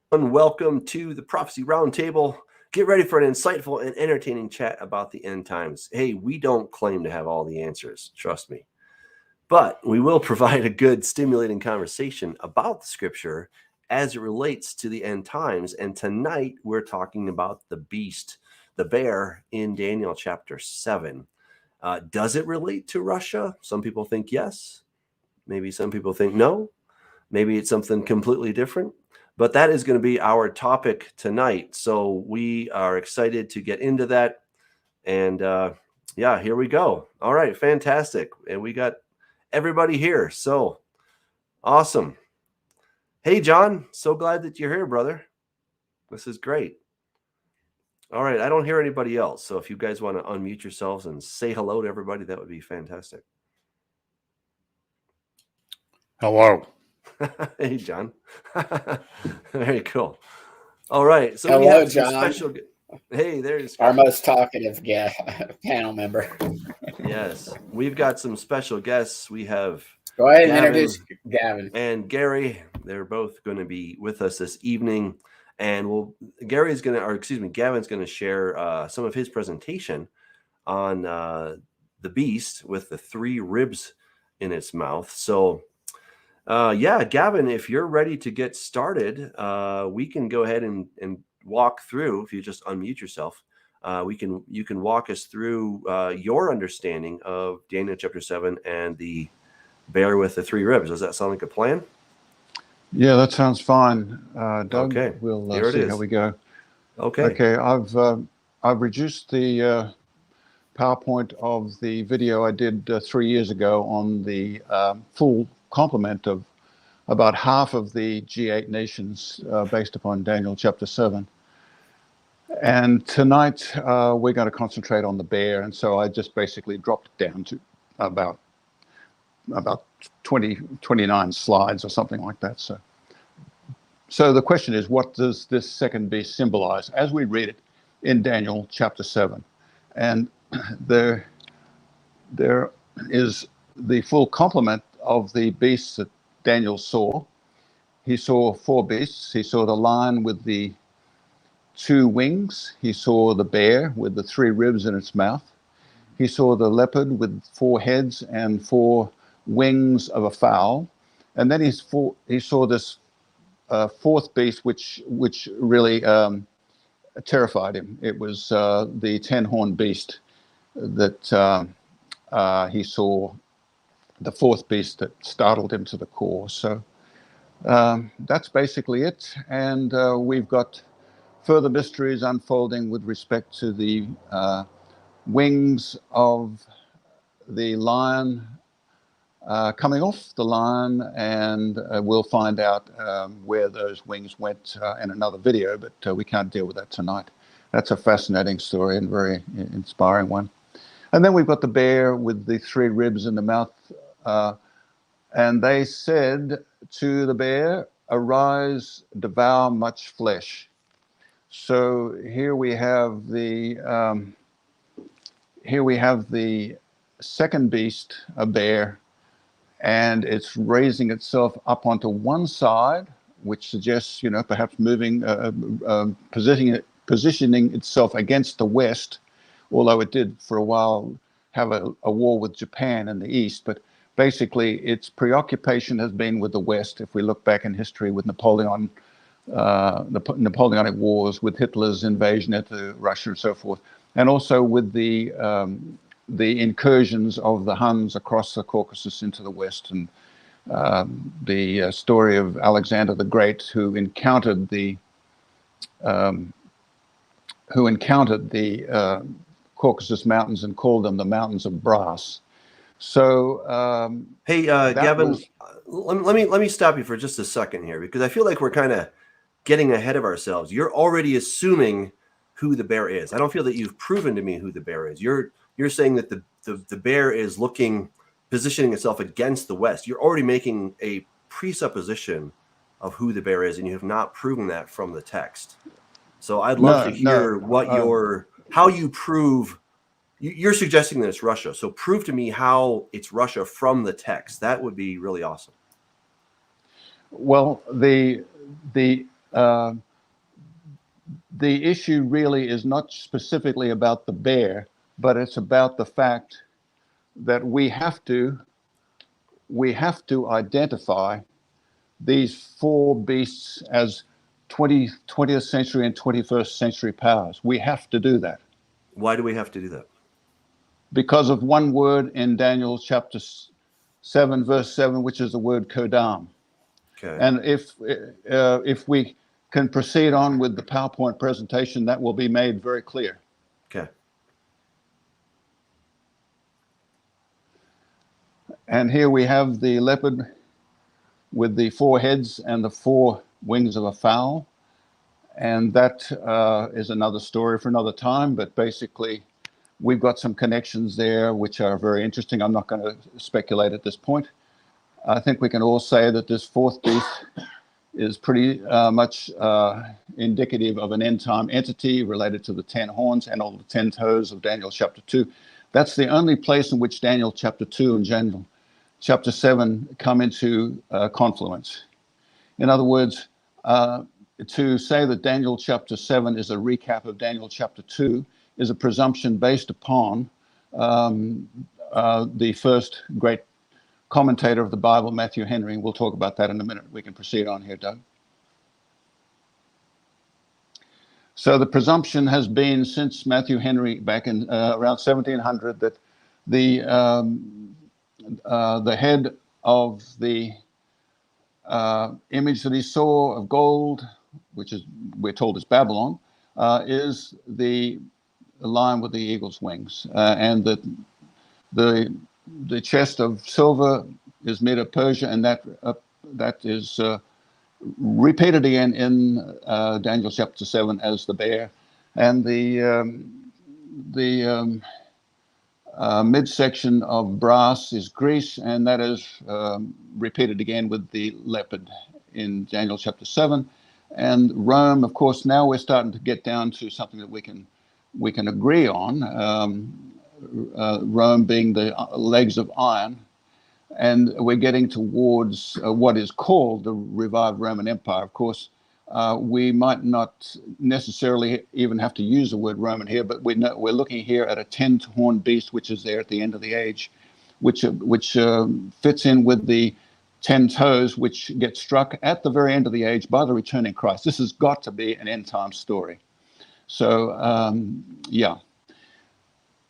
Welcome to the Prophecy Roundtable. Get ready for an insightful and entertaining chat about the end times. Hey, we don't claim to have all the answers, trust me. But we will provide a good, stimulating conversation about the scripture as it relates to the end times. And tonight we're talking about the beast, the bear in Daniel chapter 7. Does it relate to Russia? Some people think yes. Maybe some people think no. Maybe it's something completely different. But that is going to be our topic tonight. So we are excited to get into that. And yeah, here we go. All right, fantastic. And we got everybody here. So awesome. Hey, John, so glad that you're here, brother. This is great. All right, I don't hear anybody else. So if you guys want to unmute yourselves and say hello to everybody, that would be fantastic. Hello. Hey, John. Very cool. All right. So hello, we have John. Special. Hey, there's our most talkative panel member. Yes, we've got some special guests. We have Go ahead and introduce Gavin and Gary. They're both going to be with us this evening, and Gavin's going to share some of his presentation on the beast with the 3 ribs in its mouth. So. Yeah, Gavin, if you're ready to get started, we can go ahead and walk through. If you just unmute yourself, you can walk us through your understanding of Daniel chapter 7 and the bear with the 3 ribs. Does that sound like a plan? Yeah, that sounds fine, Doug. Okay, we'll see how we go. Okay. I've reduced the PowerPoint of the video I did 3 years ago on the full complement of about half of the G8 nations based upon Daniel chapter 7. And tonight we're going to concentrate on the bear, and so I just basically dropped it down to about 29 slides or something like that. So the question is, what does this second beast symbolize as we read it in Daniel chapter 7? And there is the full complement of the beasts that Daniel saw. He saw 4 beasts. He saw the lion with the 2 wings. He saw the bear with the 3 ribs in its mouth. He saw the leopard with 4 heads and 4 wings of a fowl. And then he saw this 4th beast, which really terrified him. It was the 10-horned beast that he saw, the 4th beast that startled him to the core. So that's basically it. And we've got further mysteries unfolding with respect to the wings of the lion coming off the lion, and we'll find out where those wings went in another video, but we can't deal with that tonight. That's a fascinating story and very inspiring one. And then we've got the bear with the 3 ribs in the mouth. And they said to the bear, "Arise, devour much flesh." So here we have the second beast, a bear, and it's raising itself up onto one side, which suggests, perhaps moving, positioning itself against the west, although it did for a while have a war with Japan in the east. But basically, its preoccupation has been with the West. If we look back in history with Napoleonic wars, with Hitler's invasion into Russia and so forth, and also with the incursions of the Huns across the Caucasus into the West, and the story of Alexander the Great, who encountered the Caucasus Mountains and called them the Mountains of Brass. So, hey, Gavin, let me stop you for just a second here, because I feel like we're kind of getting ahead of ourselves. You're already assuming who the bear is. I don't feel that you've proven to me who the bear is. You're saying that the bear is positioning itself against the West. You're already making a presupposition of who the bear is, and you have not proven that from the text. So I'd love to hear how you prove. You're suggesting that it's Russia. So prove to me how it's Russia from the text. That would be really awesome. Well, the uh, the issue really is not specifically about the bear, but it's about the fact that we have to identify these four beasts as 20th century and 21st century powers. We have to do that. Why do we have to do that? Because of one word in Daniel chapter 7, verse 7, which is the word Kodam. Okay. And if we can proceed on with the PowerPoint presentation, that will be made very clear. Okay. And here we have the leopard with the four heads and the four wings of a fowl. And that is another story for another time, but basically we've got some connections there which are very interesting. I'm not going to speculate at this point. I think we can all say that this fourth beast is pretty much indicative of an end-time entity related to the 10 horns and all the 10 toes of Daniel chapter 2. That's the only place in which Daniel chapter 2 and Daniel chapter 7 come into confluence. In other words, to say that Daniel chapter 7 is a recap of Daniel chapter 2 is a presumption based upon the first great commentator of the Bible, Matthew Henry, and we'll talk about that in a minute. We can proceed on here, Doug. So the presumption has been since Matthew Henry back in around 1700 that the head of the image that he saw of gold, which is we're told is Babylon, is the lion with the eagle's wings, and that the chest of silver is made of Persia, and that is repeated again in Daniel chapter 7 as the bear, and the midsection of brass is Greece, and that is repeated again with the leopard in Daniel chapter 7. And Rome, of course, now we're starting to get down to something that we can agree on. Rome being the legs of iron, and we're getting towards what is called the revived Roman Empire. Of course, we might not necessarily even have to use the word Roman here, but we're looking here at a 10-horned beast, which is there at the end of the age, which fits in with the 10 toes, which get struck at the very end of the age by the returning Christ. This has got to be an end-time story. So, yeah.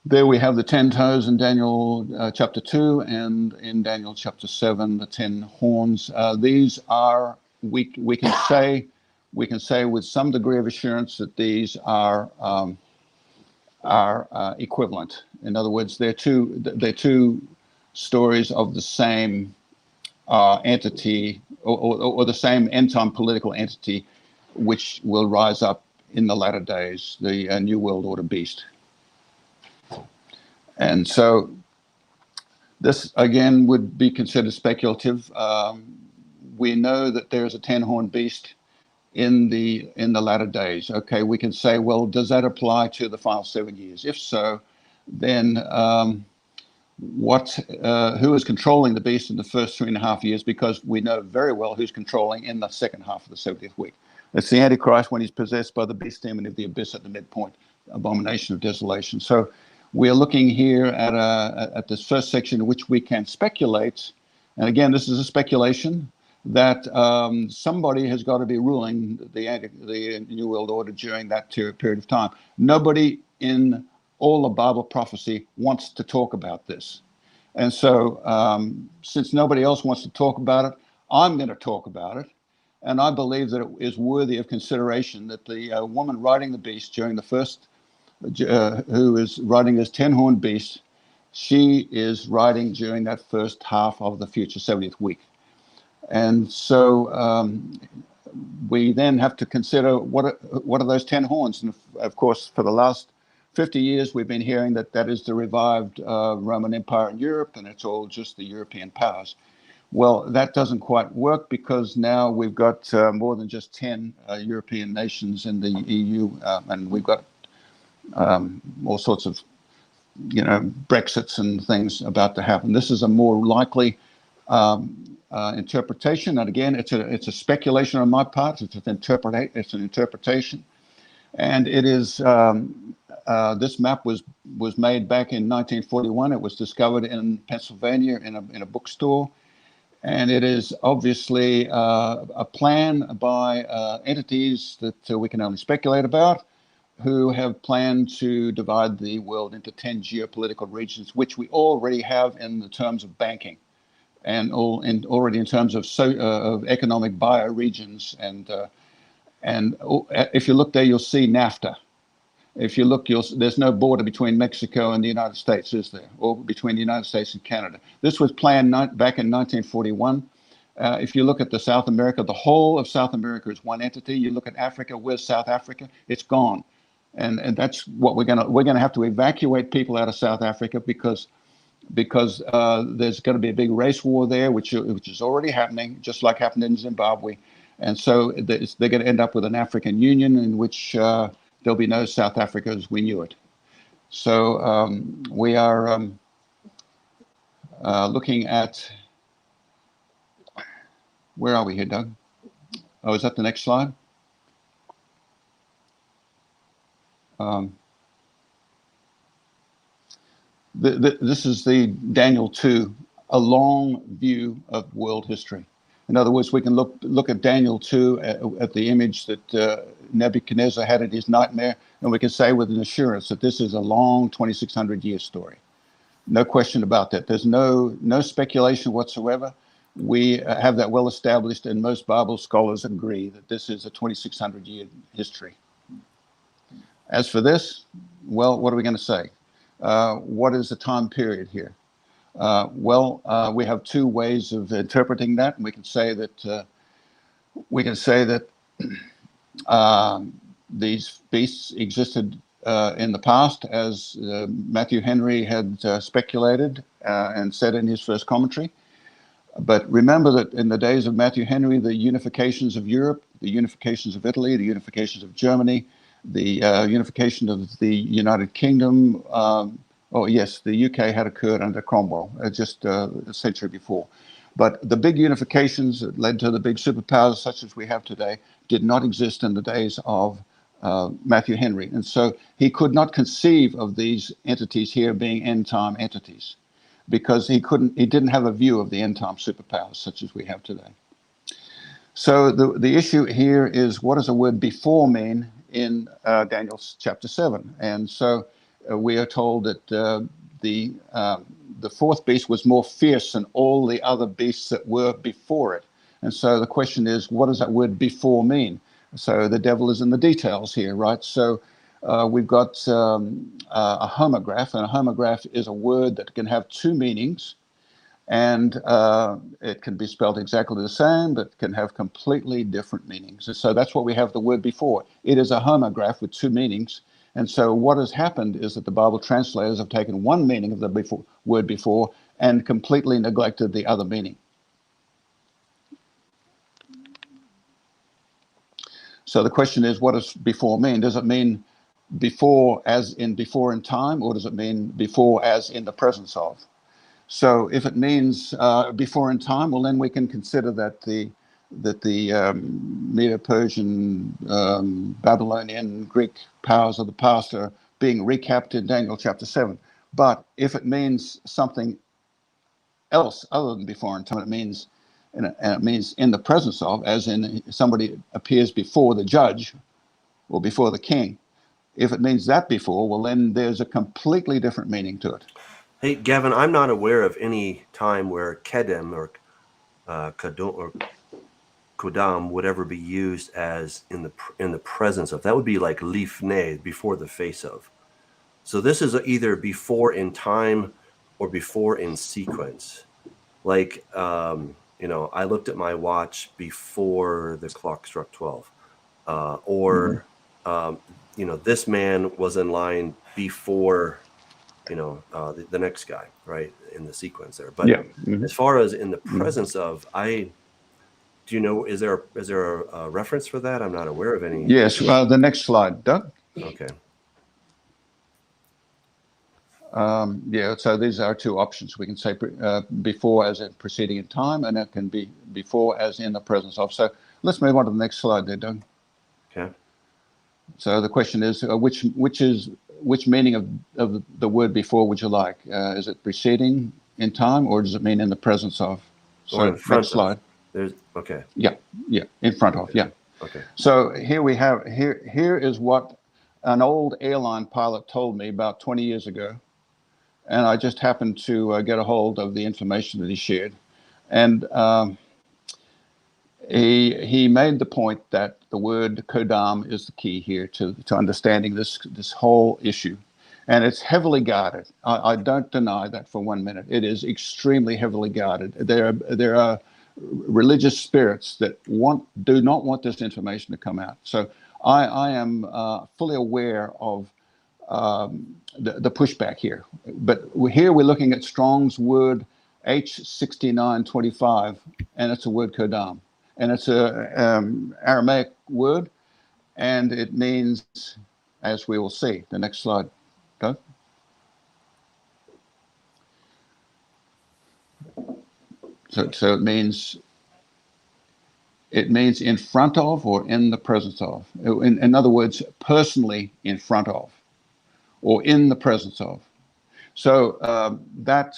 There we have the 10 toes in Daniel chapter 2, and in Daniel chapter 7, the 10 horns. These are, we can say with some degree of assurance that these are equivalent. In other words, they're two stories of the same entity, or the same end-time political entity, which will rise up in the latter days, the New World Order beast. And so this, again, would be considered speculative. We know that there's a 10-horned beast in the latter days. Okay, we can say, well, does that apply to the final 7 years? If so, then who is controlling the beast in the first 3.5 years? Because we know very well who's controlling in the second half of the 70th week. It's the Antichrist when he's possessed by the beast demon of the abyss at the midpoint, abomination of desolation. So we're looking here at this first section in which we can speculate, and again, this is a speculation, that somebody has got to be ruling the New World Order during that period of time. Nobody in all of Bible prophecy wants to talk about this. And so since nobody else wants to talk about it, I'm going to talk about it. And I believe that it is worthy of consideration that the woman riding the beast during the first who is riding this 10-horned beast, she is riding during that first half of the future 70th week. And so we then have to consider what are those 10 horns. And of course, for the last 50 years, we've been hearing that that is the revived Roman Empire in Europe, and it's all just the European powers. Well, that doesn't quite work, because now we've got more than just 10 European nations in the EU, and we've got all sorts of, Brexits and things about to happen. This is a more likely interpretation. And again, it's a speculation on my part. It's an interpretation, and it is. This map was made back in 1941. It was discovered in Pennsylvania in a bookstore, and it is obviously a plan by entities that we can only speculate about, who have planned to divide the world into 10 geopolitical regions, which we already have in the terms of banking, and already in terms of economic bioregions. And if you look there, you'll see NAFTA. If you look, there's no border between Mexico and the United States, is there? Or between the United States and Canada. This was planned back in 1941. If you look at the South America, the whole of South America is one entity. You look at Africa, where's South Africa? It's gone. And that's what we're gonna have to evacuate people out of South Africa because there's going to be a big race war there, which is already happening, just like happened in Zimbabwe. And so they're going to end up with an African Union in which there'll be no South Africa as we knew it. So we are looking at, where are we here, Doug? Oh, is that the next slide? This is the Daniel 2, a long view of world history. In other words, we can look at Daniel 2 at the image that Nebuchadnezzar had in his nightmare, and we can say with an assurance that this is a long 2,600-year story. No question about that. There's no speculation whatsoever. We have that well established, and most Bible scholars agree that this is a 2,600-year history. As for this, well, what are we going to say? What is the time period here? We have two ways of interpreting that, and we can say that these beasts existed in the past, as Matthew Henry had speculated and said in his first commentary. But remember that in the days of Matthew Henry, the unifications of Europe, the unifications of Italy, the unifications of Germany, the unification of the United Kingdom, the UK had occurred under Cromwell just a century before. But the big unifications that led to the big superpowers such as we have today did not exist in the days of Matthew Henry. And so he could not conceive of these entities here being end-time entities because he didn't have a view of the end-time superpowers such as we have today. So the issue here is, what does the word before mean in Daniel chapter 7? And so we are told that the fourth beast was more fierce than all the other beasts that were before it. And so the question is, what does that word before mean? So the devil is in the details here, right? So we've got a homograph, and a homograph is a word that can have two meanings, and it can be spelled exactly the same, but can have completely different meanings. And so that's what we have the word before. It is a homograph with two meanings. And so what has happened is that the Bible translators have taken one meaning of the word before and completely neglected the other meaning. So the question is, what does before mean? Does it mean before as in before in time, or does it mean before as in the presence of? So if it means before in time, well, then we can consider that the Medo-Persian, Babylonian, Greek powers of the past are being recapped in Daniel chapter 7. But if it means something else other than before in time, it means in the presence of, as in somebody appears before the judge or before the king. If it means that before, well, then there's a completely different meaning to it. Hey, Gavin, I'm not aware of any time where Kedem or Kodam would ever be used as in the presence of. That would be like lifnei, before the face of. So this is either before in time or before in sequence. Like, I looked at my watch before the clock struck 12. This man was in line before, the next guy, right, in the sequence there. But as far as in the presence of, do you know, is there a reference for that? I'm not aware of any. Yes, the next slide, Doug. Okay. Yeah, so these are two options. We can say before as in preceding in time, and it can be before as in the presence of. So let's move on to the next slide there, Doug. Okay. So the question is, which meaning of the word before would you like? Is it preceding in time, or does it mean in the presence of? So Or in front next slide. There's okay. Yeah, in front of, yeah. Okay. So here we have, here is what an old airline pilot told me about 20 years ago. And I just happened to get a hold of the information that he shared. And he made the point that the word kodam is the key here to understanding this whole issue. And it's heavily guarded. I don't deny that for 1 minute. It is extremely heavily guarded. There are religious spirits that do not want this information to come out. So I am fully aware of the pushback here. But here we're looking at Strong's word H6925, and it's a word kodam. And it's a Aramaic word, and it means, as we will see, the next slide, go. So it means in front of or in the presence of. In other words, personally in front of or in the presence of. So that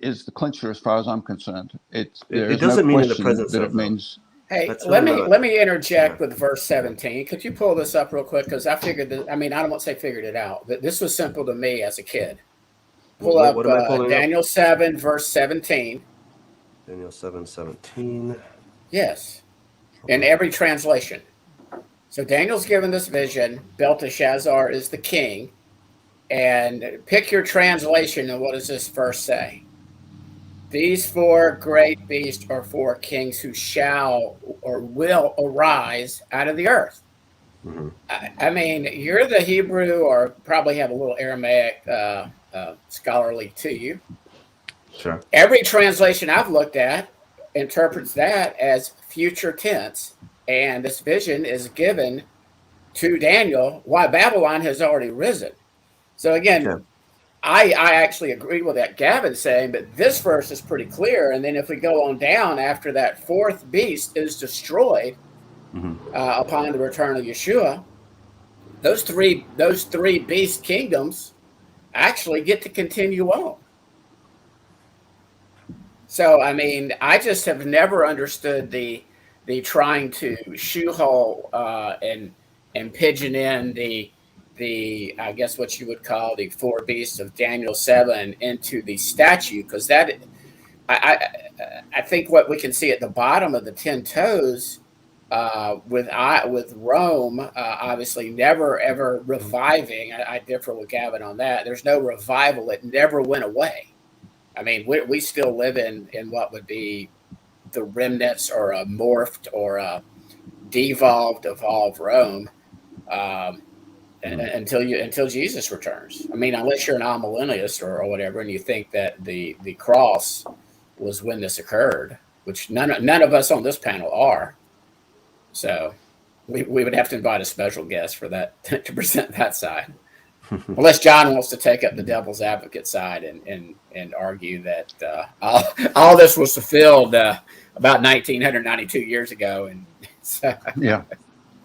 is the clincher as far as I'm concerned. It doesn't mean in the presence that of, it means. Hey, That's let really me interject with verse 17. Could you pull this up real quick? Because I figured that, I mean, I don't want to say figured it out, but this was simple to me as a kid. Pull what up am I pulling Daniel up? 7, verse 17. Daniel 7:17. Yes, in every translation. So Daniel's given this vision. Belteshazzar is the king. And pick your translation, and what does this verse say? These four great beasts are four kings who shall or will arise out of the earth. Mm-hmm. I mean, you're the Hebrew, or probably have a little Aramaic scholarly to you. Sure. Every translation I've looked at interprets that as future tense, and this vision is given to Daniel while Babylon has already risen. So again, Okay. I actually agree with that Gavin's saying, but this verse is pretty clear. And then if we go on down after that fourth beast is destroyed upon the return of Yeshua, those three beast kingdoms actually get to continue on. So I mean, I just have never understood the trying to shoehole and pigeon in the I guess what you would call the four beasts of Daniel 7 into the statue, because that I think what we can see at the bottom of the 10 toes with Rome obviously never ever reviving. I differ with Gavin on that. There's no revival; it never went away. I mean, we still live in what would be the remnants or a morphed or a evolved Rome. Until Jesus returns. I mean, unless you're an amillennialist or whatever, and you think that the cross was when this occurred, which none of us on this panel are. So we would have to invite a special guest for that to present that side. Unless John wants to take up the devil's advocate side and argue that all this was fulfilled about 1992 years ago, and so. Yeah.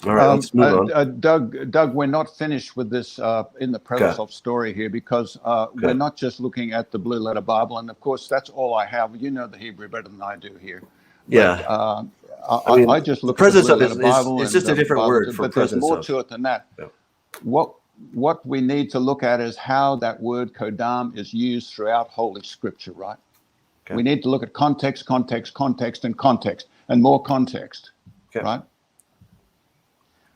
All right, let's move on. Doug, we're not finished with this in the presence of story here, because we're not just looking at the Blue Letter Bible, and of course that's all I have. You know the Hebrew better than I do here. Yeah. But, I mean, I just look the at the Blue presence Letter of Bible. it's just a different word for but there's presence more of. to it than that. Yeah. What we need to look at is how that word kodam is used throughout Holy Scripture, right? Okay. We need to look at context, and more context, right?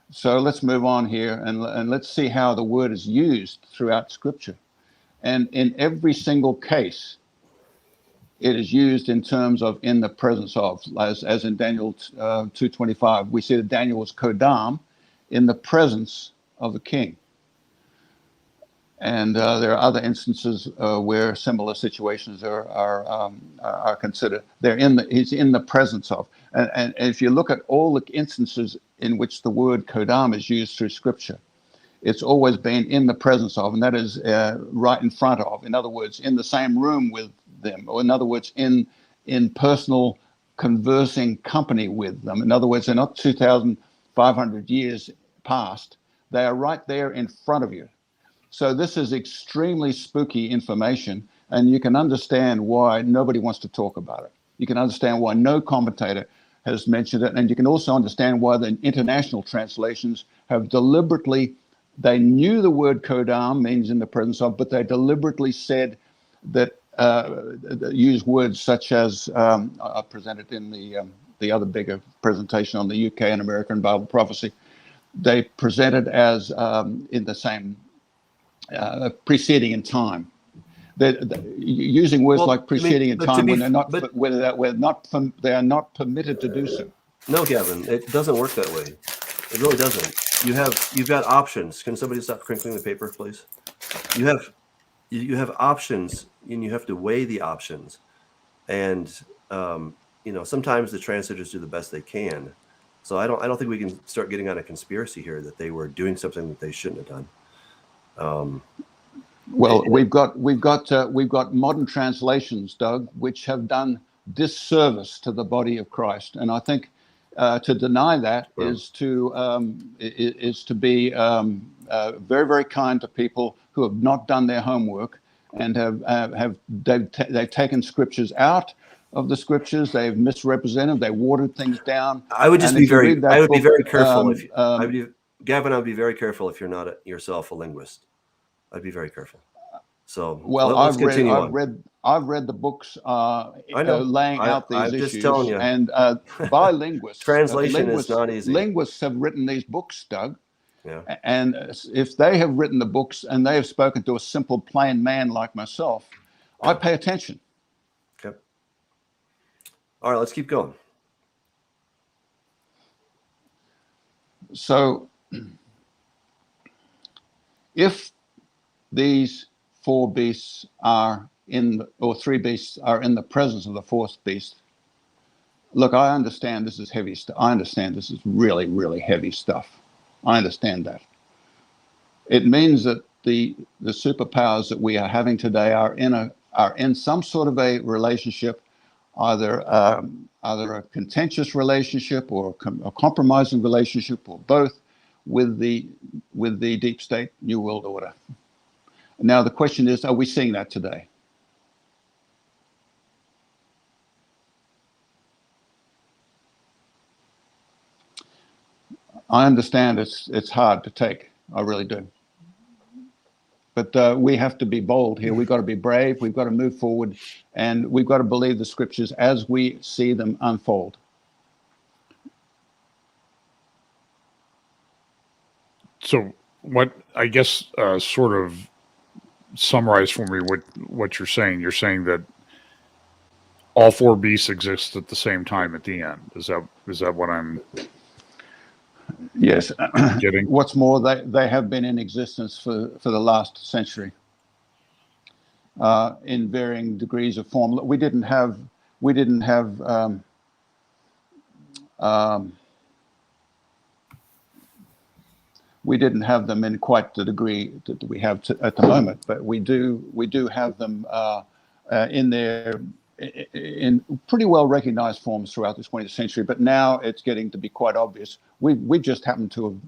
So let's move on here and let's see how the word is used throughout Scripture. And in every single case, it is used in terms of in the presence of, as in Daniel 2:25. We see that Daniel was kodam in the presence of the king. And there are other instances where similar situations are considered. He's in the presence of. And if you look at all the instances in which the word kodam is used through Scripture, It's always been in the presence of, and that is right in front of. In other words, in the same room with them, or in other words, in personal conversing company with them. In other words, they're not 2,500 years past. They are right there in front of you. So this is extremely spooky information, and you can understand why nobody wants to talk about it. You can understand why no commentator has mentioned it, and you can also understand why the international translations have deliberately, they knew the word kodam means in the presence of, but they deliberately said that, use words such as, I presented in the other bigger presentation on the UK and American Bible prophecy, they presented as in the same preceding in time. They're using words like preceding in time when they are not permitted to do so. No, Gavin, it doesn't work that way. It really doesn't. You've got options. Can somebody stop crinkling the paper, please? You have options, and you have to weigh the options. And sometimes the translators do the best they can. So I don't think we can start getting on a conspiracy here that they were doing something that they shouldn't have done. Well, we've got modern translations, Doug, which have done disservice to the body of Christ, and I think to deny that is to be very, very kind to people who have not done their homework and they've taken scriptures out of the scriptures. They've misrepresented. They watered things down. I would be very careful. Gavin, I would be very careful if you're not yourself a linguist. I'd be very careful. So I've read the books laying out these issues. Just telling you. And by linguists. Translation is not easy. Linguists have written these books, Doug. Yeah. And if they have written the books and they have spoken to a simple plain man like myself, I pay attention. Okay. All right, let's keep going. So if these four beasts are three beasts are in the presence of the fourth beast, look, I understand this is heavy stuff. I understand this is really, really heavy stuff. I understand that. It means that the superpowers that we are having today are in some sort of a relationship, either a contentious relationship or a compromising relationship, or both, with the deep state New World Order. Now the question is, are we seeing that today? I understand it's hard to take. I really do. But we have to be bold here. We've got to be brave. We've got to move forward, and we've got to believe the scriptures as we see them unfold. So what, I guess, sort of summarize for me what you're saying. You're saying that all four beasts exist at the same time at the end. Is that what I'm... Yes. Getting? What's more, they have been in existence for the last century in varying degrees of form. We didn't have them in quite the degree that we have at the moment, but we do have them in pretty well recognized forms throughout the 20th century. But now it's getting to be quite obvious. We just happen to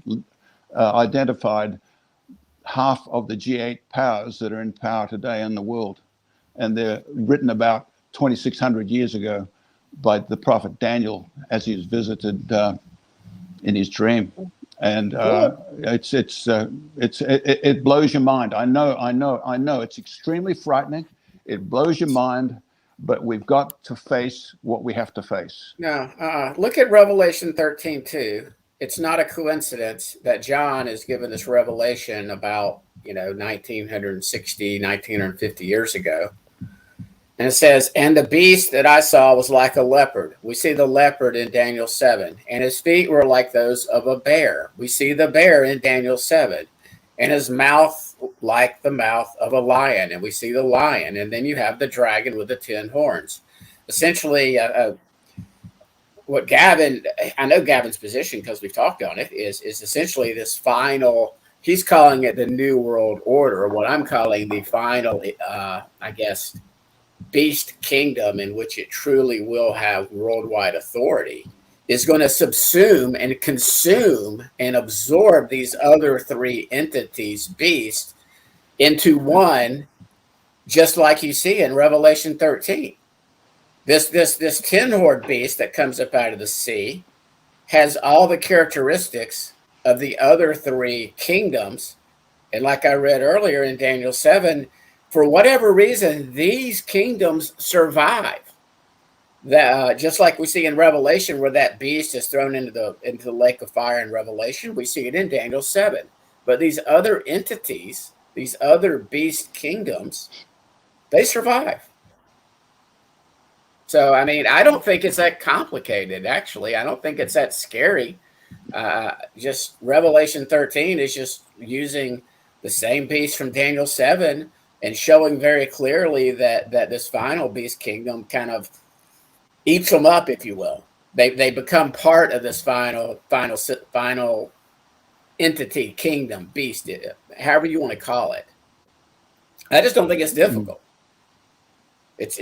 have identified half of the G8 powers that are in power today in the world, and they're written about 2,600 years ago by the prophet Daniel as he was visited in his dream. And it blows your mind. I know. It's extremely frightening. It blows your mind, but we've got to face what we have to face. No, look at Revelation 13:2. It's not a coincidence that John is given this revelation about 1960, 1950 years ago. And it says, and the beast that I saw was like a leopard. We see the leopard in Daniel 7. And his feet were like those of a bear. We see the bear in Daniel 7. And his mouth like the mouth of a lion. And we see the lion. And then you have the dragon with the 10 horns. Essentially, what I know Gavin's position, because we've talked on it, is essentially this final he's calling it the New World Order. What I'm calling the final, I guess, beast kingdom, in which it truly will have worldwide authority, is going to subsume and consume and absorb these other three entities, beasts, into one, just like you see in Revelation 13. This tin horde beast that comes up out of the sea has all the characteristics of the other three kingdoms. And like I read earlier in Daniel 7, for whatever reason, these kingdoms survive. Just like we see in Revelation, where that beast is thrown into the lake of fire in Revelation, we see it in Daniel 7. But these other entities, these other beast kingdoms, they survive. So, I mean, I don't think it's that complicated, actually. I don't think it's that scary. Just Revelation 13 is just using the same beast from Daniel 7 and showing very clearly that this final beast kingdom kind of eats them up, if you will. They become part of this final entity, kingdom, beast, however you want to call it. I just don't think it's difficult. It's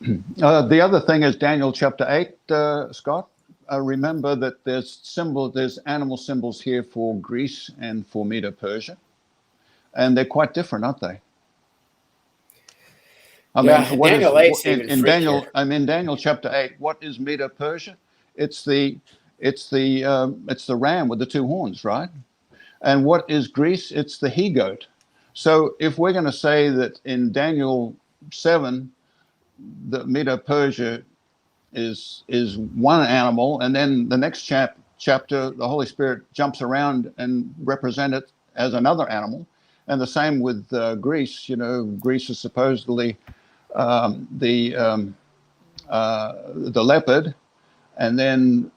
The other thing is Daniel chapter 8, Scott. Remember that there's animal symbols here for Greece and for Medo-Persia, and they're quite different, aren't they? I mean, Daniel 8's even in Daniel chapter 8, what is Medo-Persia? It's the ram with the two horns, right? And what is Greece? It's the he-goat. So if we're going to say that in Daniel 7, the Medo-Persia is one animal, and then the next chapter, the Holy Spirit jumps around and represents it as another animal, and the same with Greece. You know, Greece is supposedly the leopard, and then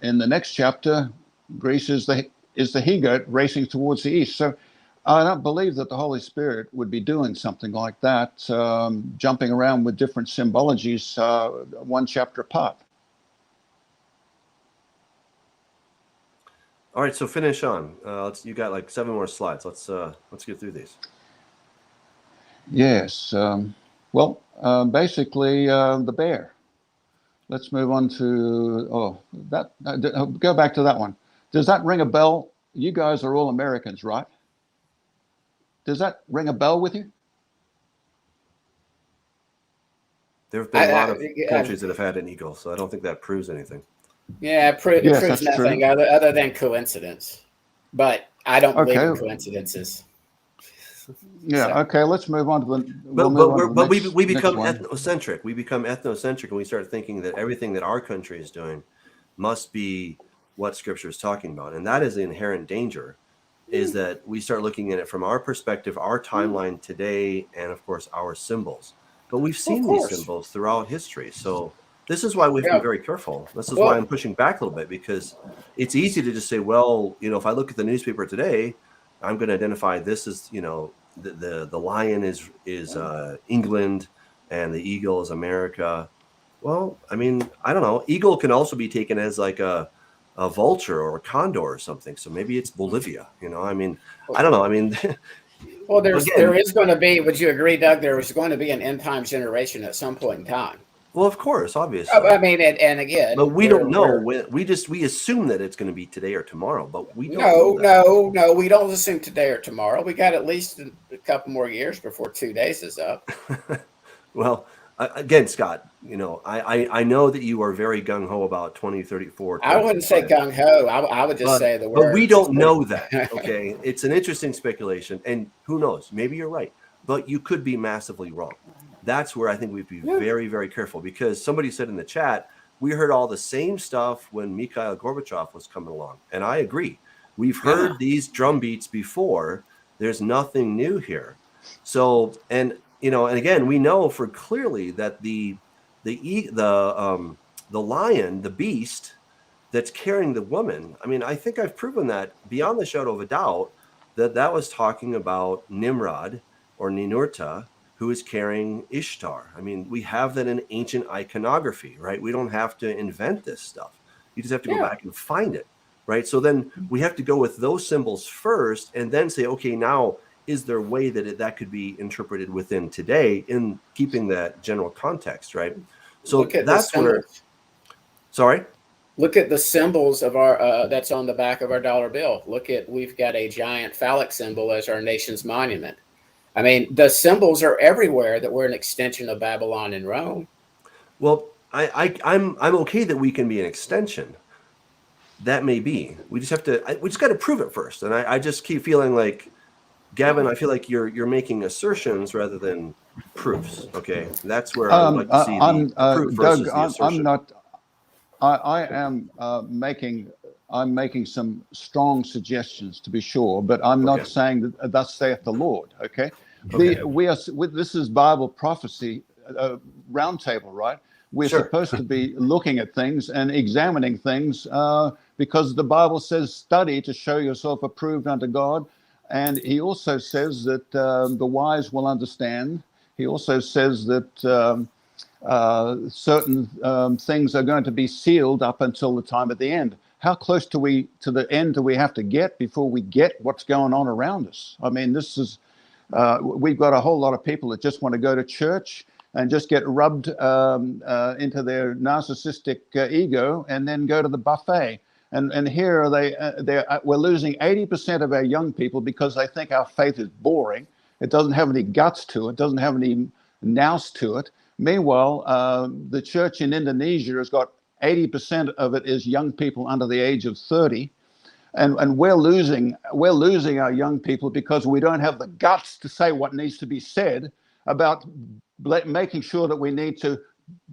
in the next chapter, Greece is the he-goat racing towards the east. So I don't believe that the Holy Spirit would be doing something like that, jumping around with different symbologies, one chapter apart. All right, so finish on. You got like 7 more slides. Let's get through these. Yes. Basically, the bear. Let's move on to go back to that one. Does that ring a bell? You guys are all Americans, right? Does that ring a bell with you? There have been a lot of countries that have had an eagle, so I don't think that proves anything. Yeah, it proves nothing other than coincidence. But I don't believe in coincidences. Yeah. So. Okay. Let's move on to the. We become ethnocentric. We become ethnocentric, and we start thinking that everything that our country is doing must be what Scripture is talking about, and that is the inherent danger. Is that we start looking at it from our perspective, our timeline today, and of course our symbols. But we've seen these symbols throughout history, so this is why we have to be very careful. This is why I'm pushing back a little bit, because it's easy to just say, well, you know, if I look at the newspaper today, I'm going to identify this as, you know, the lion is England and the eagle is America. Well, I mean, I don't know. Eagle can also be taken as like a vulture or a condor or something. So maybe it's Bolivia, you know, I mean, I don't know. I mean, well, there is going to be, would you agree, Doug, there is going to be an end time generation at some point in time. Well, of course, obviously. I mean, and again, but we don't know when. We assume that it's going to be today or tomorrow, but we don't. No, we don't assume today or tomorrow. We got at least a couple more years before 2 days is up. Well, again, Scott, you know, I know that you are very gung ho about 2034. I wouldn't say gung ho. I would just say the word. But we don't know that. Okay, it's an interesting speculation, and who knows? Maybe you're right, but you could be massively wrong. That's where I think we'd be very, very careful, because somebody said in the chat, we heard all the same stuff when Mikhail Gorbachev was coming along. And I agree. We've heard these drum beats before. There's nothing new here. So, and, you know, and again, we know for clearly that the lion, the beast that's carrying the woman, I mean, I think I've proven that beyond the shadow of a doubt that was talking about Nimrod or Ninurta, who is carrying Ishtar. I mean, we have that in ancient iconography, right? We don't have to invent this stuff. You just have to go back and find it. right? So then we have to go with those symbols first and then say, okay, now is there a way that that could be interpreted within today in keeping that general context, right? So Look at that's where, sorry? Look at the symbols of our that's on the back of our dollar bill. We've got a giant phallic symbol as our nation's monument. I mean, the symbols are everywhere that we're an extension of Babylon and Rome. Well, I'm okay that we can be an extension. That may be. We just have to. We just got to prove it first. And I just keep feeling like, Gavin, I feel like you're making assertions rather than proofs. Okay, that's where I would like to see the proof versus Doug, the assertion. I'm not. I am making some strong suggestions, to be sure, but I'm not saying that thus saith the Lord. Okay, this is Bible prophecy roundtable, right? We're supposed to be looking at things and examining things because the Bible says, "Study to show yourself approved unto God," and He also says that the wise will understand. He also says that certain things are going to be sealed up until the time at the end. How close to the end do we have to get before we get what's going on around us? I mean, this is we've got a whole lot of people that just want to go to church and just get rubbed into their narcissistic ego and then go to the buffet. And here are we're losing 80% of our young people because they think our faith is boring. It doesn't have any guts to it, doesn't have any nous to it. Meanwhile, the church in Indonesia has got 80% of it is young people under the age of 30. And we're losing our young people because we don't have the guts to say what needs to be said about making sure that we need to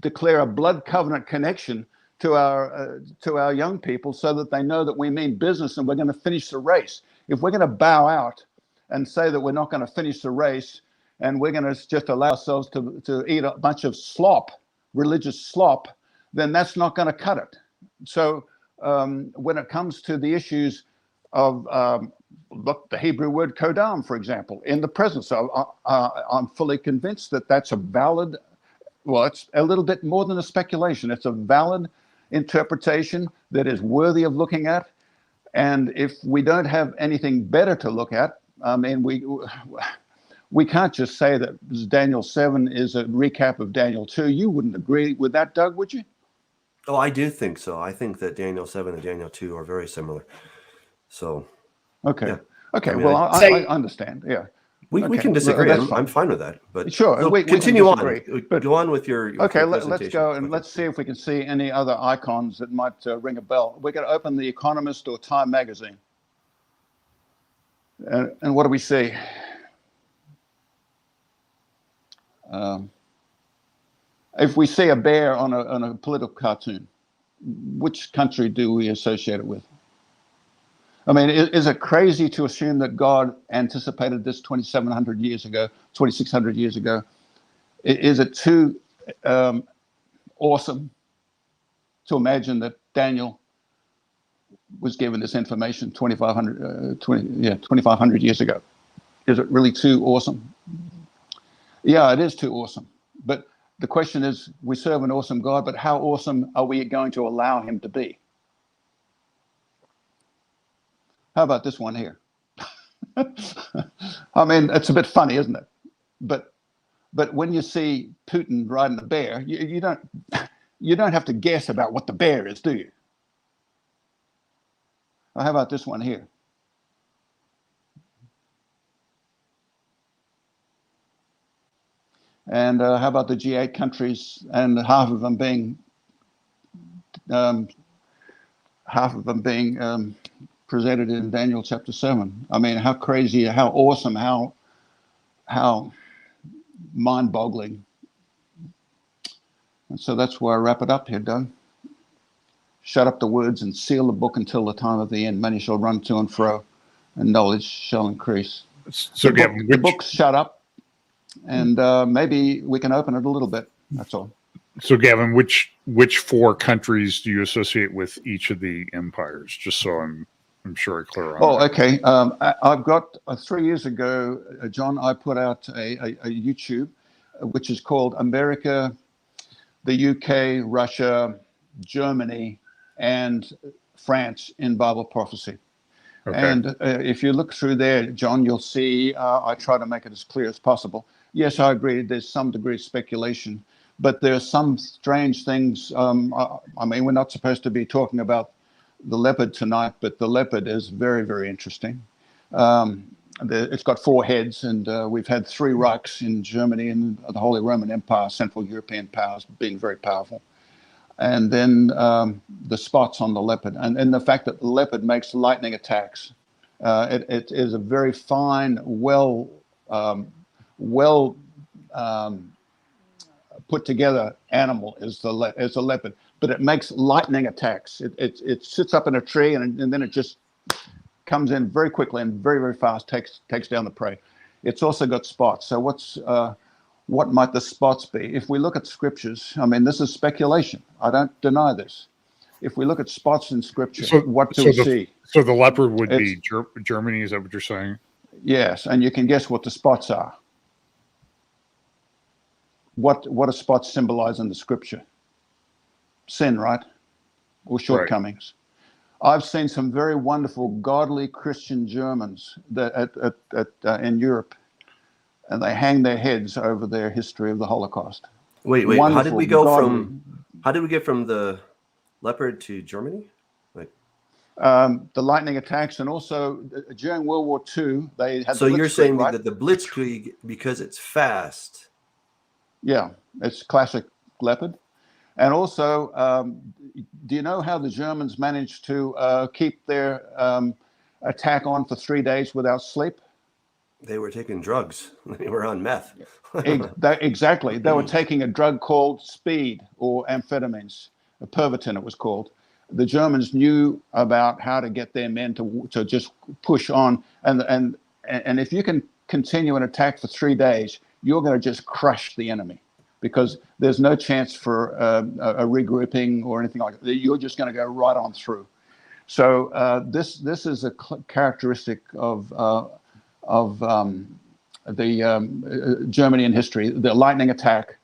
declare a blood covenant connection to our young people so that they know that we mean business and we're going to finish the race. If we're going to bow out and say that we're not going to finish the race and we're going to just allow ourselves to eat a bunch of slop, religious slop, then that's not going to cut it. So when it comes to the issues of look, the Hebrew word kodam, for example, in the presence of, I'm fully convinced that that's a valid, well, it's a little bit more than a speculation. It's a valid interpretation that is worthy of looking at. And if we don't have anything better to look at, I mean, we can't just say that Daniel 7 is a recap of Daniel 2. You wouldn't agree with that, Doug, would you? Oh, I do think so. I think that Daniel 7 and Daniel 2 are very similar. So, okay. Yeah. Okay. I mean, Well, I understand. Yeah. We can disagree. I'm fine with that. But sure, so we continue can on. disagree, but go on with your okay, your let's presentation. go and let's see if we can see any other icons that might ring a bell. We're going to open The Economist or Time magazine. And what do we see? If we see a bear on a political cartoon, which country do we associate it with? I mean, is it crazy to assume that God anticipated this 2,700 years ago, 2,600 years ago? Is it too awesome to imagine that Daniel was given this information 2,500 years ago? Is it really too awesome? Yeah, it is too awesome. But the question is, we serve an awesome God, but how awesome are we going to allow him to be? How about this one here? I mean, it's a bit funny, isn't it? But when you see Putin riding a bear, you don't have to guess about what the bear is, do you? Or how about this one here? And how about the G8 countries and half of them being presented in Daniel chapter 7. I mean, how crazy, how awesome, how mind-boggling. And so that's where I wrap it up here, Doug. Shut up the words and seal the book until the time of the end. Many shall run to and fro, and knowledge shall increase. So the book's shut up, and maybe we can open it a little bit. That's all. So, Gavin, which four countries do you associate with each of the empires? Just so I'm sure I'm clear on that. Okay. I've got 3 years ago, John, I put out a YouTube, which is called America, the UK, Russia, Germany, and France in Bible prophecy. Okay. And if you look through there, John, you'll see, I try to make it as clear as possible. Yes, I agree, there's some degree of speculation, but there are some strange things. I mean, we're not supposed to be talking about the leopard tonight, but the leopard is very, very interesting. It's got 4 heads, and we've had 3 Reichs in Germany and the Holy Roman Empire, Central European powers being very powerful. And then the spots on the leopard, and the fact that the leopard makes lightning attacks. It is a very fine, well put together animal is a leopard, but it makes lightning attacks. It sits up in a tree and then it just comes in very quickly and very, very fast, takes down the prey. It's also got spots. So what might the spots be? If we look at scriptures, I mean, this is speculation. I don't deny this. If we look at spots in scripture, what do we see? So the leopard would be Germany, is that what you're saying? Yes, and you can guess what the spots are. What do spots symbolize in the scripture? Sin, right? Or shortcomings. Right. I've seen some very wonderful, godly Christian Germans in Europe, and they hang their heads over their history of the Holocaust. Wait. Wonderful, how did we go how did we get from the leopard to Germany? The lightning attacks, and also during World War II, they had. So you're saying that the Blitzkrieg, because it's fast. Yeah, it's classic leopard. And also, do you know how the Germans managed to keep their attack on for 3 days without sleep? They were taking drugs. They were on meth. Exactly. They were taking a drug called speed, or amphetamines, a Pervitin it was called. The Germans knew about how to get their men to just push on. And if you can continue an attack for 3 days, you're going to just crush the enemy, because there's no chance for a regrouping or anything like that. You're just going to go right on through. So this is a characteristic of the Germany in history, the lightning attack,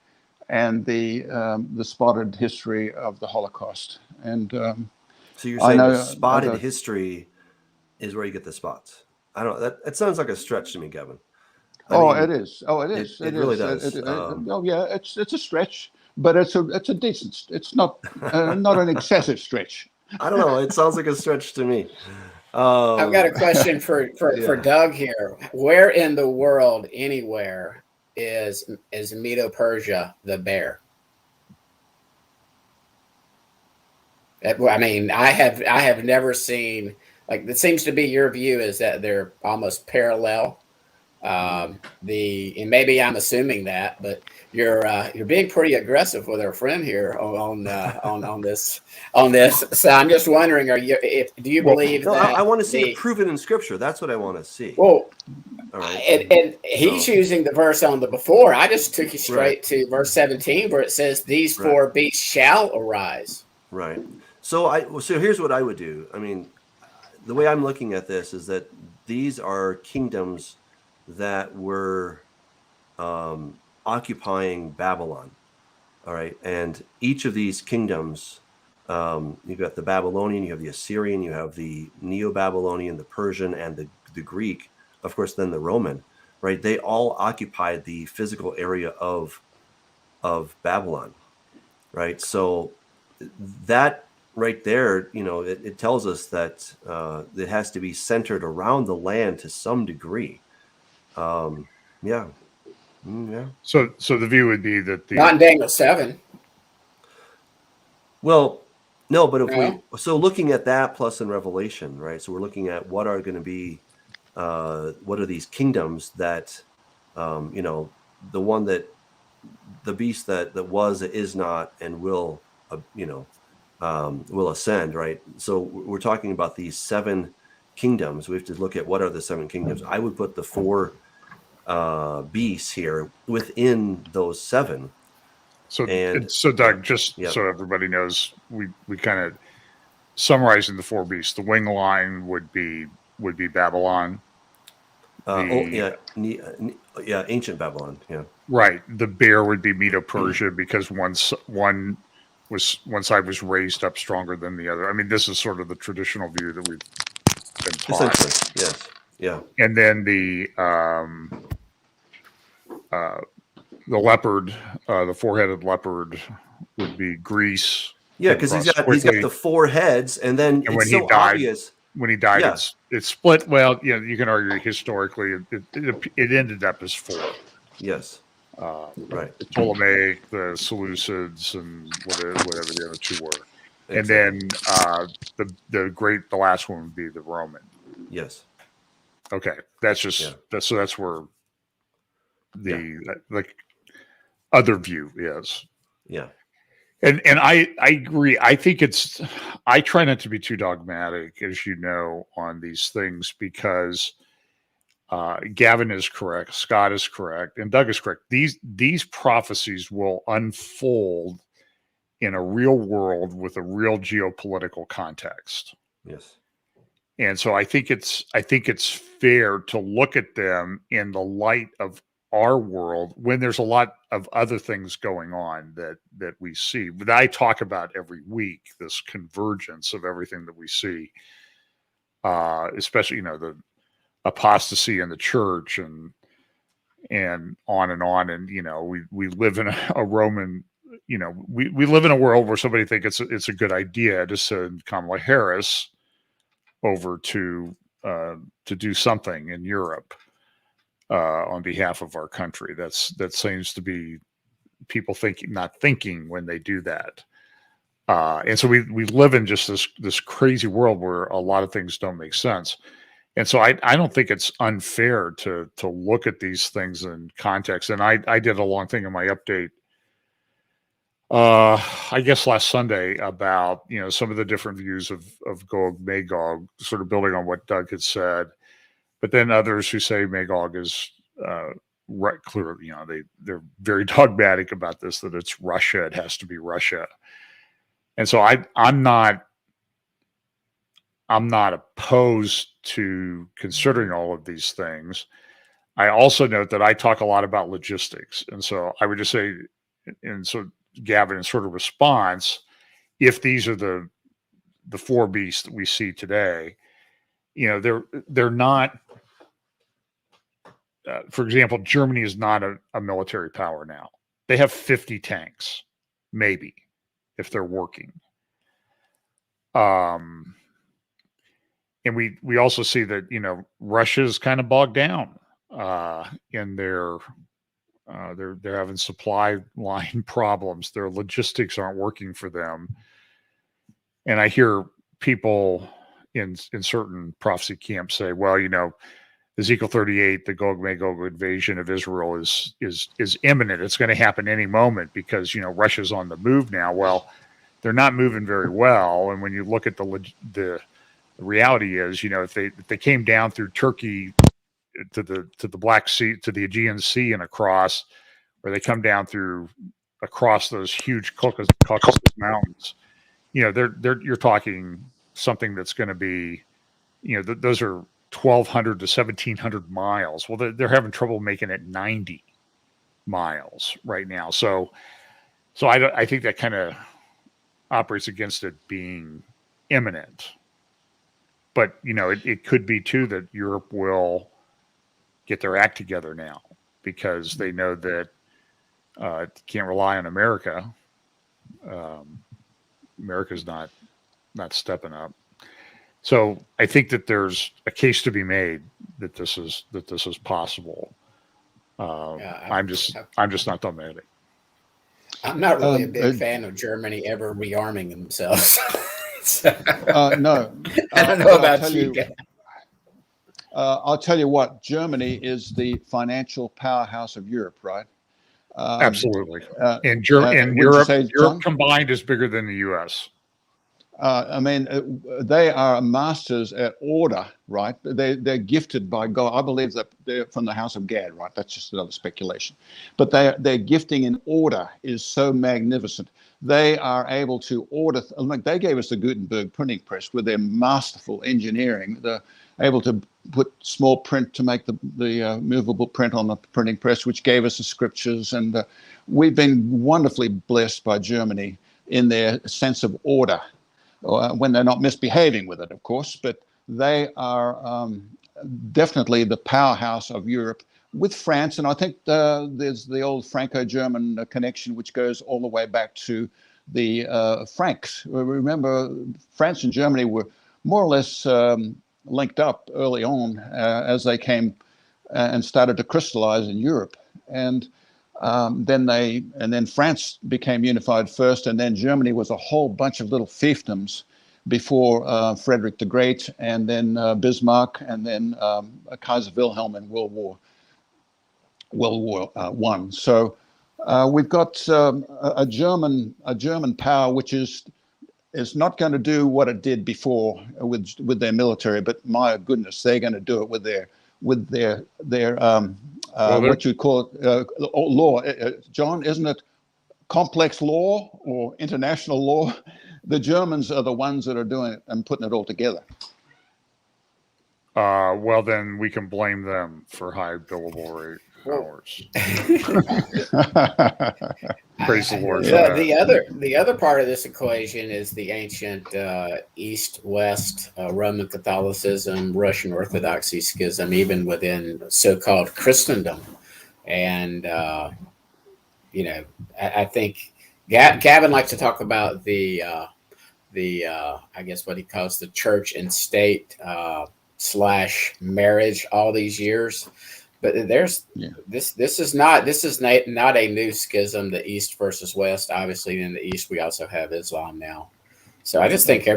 and the spotted history of the Holocaust. And so you're saying the spotted history is where you get the spots? I don't know. That sounds like a stretch to me, Gavin. I mean, it is. It really does. It's a stretch, but it's a decent. It's not an excessive stretch. I don't know. It sounds like a stretch to me. I've got a question for Doug here. Where in the world, anywhere, is Medo-Persia the bear? I mean, I have never seen, like, it seems to be your view is that they're almost parallel. And maybe I'm assuming that, but you're being pretty aggressive with our friend here on this. So I'm just wondering, do you believe that? I want to see it proven in Scripture. That's what I want to see. Well, all right. And he's using the verse on the before. I just took you straight to verse 17, where it says, "These 4 beasts shall arise." Right. So here's what I would do. I mean, the way I'm looking at this is that these are kingdoms that were occupying Babylon. All right. And each of these kingdoms, you've got the Babylonian, you have the Assyrian, you have the Neo-Babylonian, the Persian, and the Greek, of course, then the Roman, right? They all occupied the physical area of Babylon, right? So that right there, it tells us that it has to be centered around the land to some degree. Yeah. So the view would be that not in Daniel 7. Well, no, but looking at that plus in Revelation, right? So we're looking at what are going to be, what are these kingdoms that, the one that, the beast that was, is not, and will ascend, right? So we're talking about these 7 kingdoms. We have to look at what are the 7 kingdoms. I would put the 4 beasts here within those 7. So Doug, just so everybody knows, we kind of summarizing the 4 beasts. The wing line would be Babylon. Ancient Babylon. Yeah. Right. The bear would be Medo-Persia because one one side was raised up stronger than the other. I mean, this is sort of the traditional view that we've been taught. Essentially, yes, yeah. And then the leopard, the four-headed leopard, would be Greece. Yeah, because he's got the four heads, and then and it's so obvious. When he died, Yeah. it's split. Well, you can argue historically it ended up as four. Yes. Right. The Ptolemaic, the Seleucids, and whatever the other two were. Exactly. And then the last one would be the Roman. Yes. Okay, that's just that's where the like other view is. Yeah. And I agree. I think I try not to be too dogmatic, as you know, on these things, because Gavin is correct, Scott is correct, and Doug is correct. These prophecies will unfold in a real world with a real geopolitical context. Yes. And so I think it's fair to look at them in the light of our world when there's a lot of other things going on that we see. But I talk about every week, this convergence of everything that we see, especially, the apostasy in the church and on and on. And, we live in a Roman, we live in a world where somebody thinks it's a good idea to send Kamala Harris over to do something in Europe on behalf of our country. That seems to be people not thinking when they do that. And so we live in just this crazy world where a lot of things don't make sense. And so I don't think it's unfair to look at these things in context. And I did a long thing in my update, I guess last Sunday, about some of the different views of Gog Magog, sort of building on what Doug had said. But then others who say Magog is right, clearly, they're very dogmatic about this, that it's Russia, it has to be Russia. And so I'm not opposed to considering all of these things. I also note that I talk a lot about logistics. And so I would just say, and so Gavin, in sort of response, if these are the four beasts that we see today, they're not, for example, Germany is not a military power now. They have 50 tanks, maybe, if they're working. And we also see that, Russia's kind of bogged down in they're having supply line problems. Their logistics aren't working for them. And I hear people in certain prophecy camps say, well, Ezekiel 38, the Gog Magog invasion of Israel is imminent. It's going to happen any moment because, Russia's on the move now. Well, they're not moving very well. And when you look at the reality is, if they came down through Turkey to the Black Sea, to the Aegean Sea and across, or they come down across those huge Caucasus Mountains, you're talking something that's going to be, those are 1,200 to 1,700 miles. Well, they're having trouble making it 90 miles right now. So I think that kind of operates against it being imminent. But, it could be, too, that Europe will get their act together now because they know that can't rely on America. America's not stepping up. So I think that there's a case to be made that this is possible. I'm just not dogmatic. I'm not really a big fan of Germany ever rearming themselves. No, I don't know about you guys. I'll tell you what, Germany is the financial powerhouse of Europe, right? Absolutely. And Europe combined is bigger than the U.S. They are masters at order, right? They're gifted by God. I believe that they're from the house of Gad, right? That's just another speculation. But their gifting in order is so magnificent. They are able to order. They gave us the Gutenberg printing press with their masterful engineering. They're able to put small print to make the movable print on the printing press, which gave us the scriptures. And we've been wonderfully blessed by Germany. in their sense of order, when they're not misbehaving with it, of course, but they are definitely the powerhouse of Europe with France. And I think there's the old Franco-German connection, which goes all the way back to the Franks. Remember, France and Germany were more or less linked up early on as they came and started to crystallize in Europe. And then France became unified first, and then Germany was a whole bunch of little fiefdoms before Frederick the Great, and then Bismarck, and then Kaiser Wilhelm in World War I. So we've got a German power which is not going to do what it did before with their military, but my goodness, they're going to do it with their what you call it, law. John, isn't it complex law or international law? The Germans are the ones that are doing it and putting it all together. Well, then we can blame them for high billable rate hours. Praise the Lord. The other part of this equation is the ancient East-West Roman Catholicism, Russian Orthodoxy schism, even within so-called Christendom. And I think Gavin likes to talk about the I guess what he calls the church and state / marriage all these years. But this is not a new schism, the East versus West. Obviously, in the East, we also have Islam now. So I just think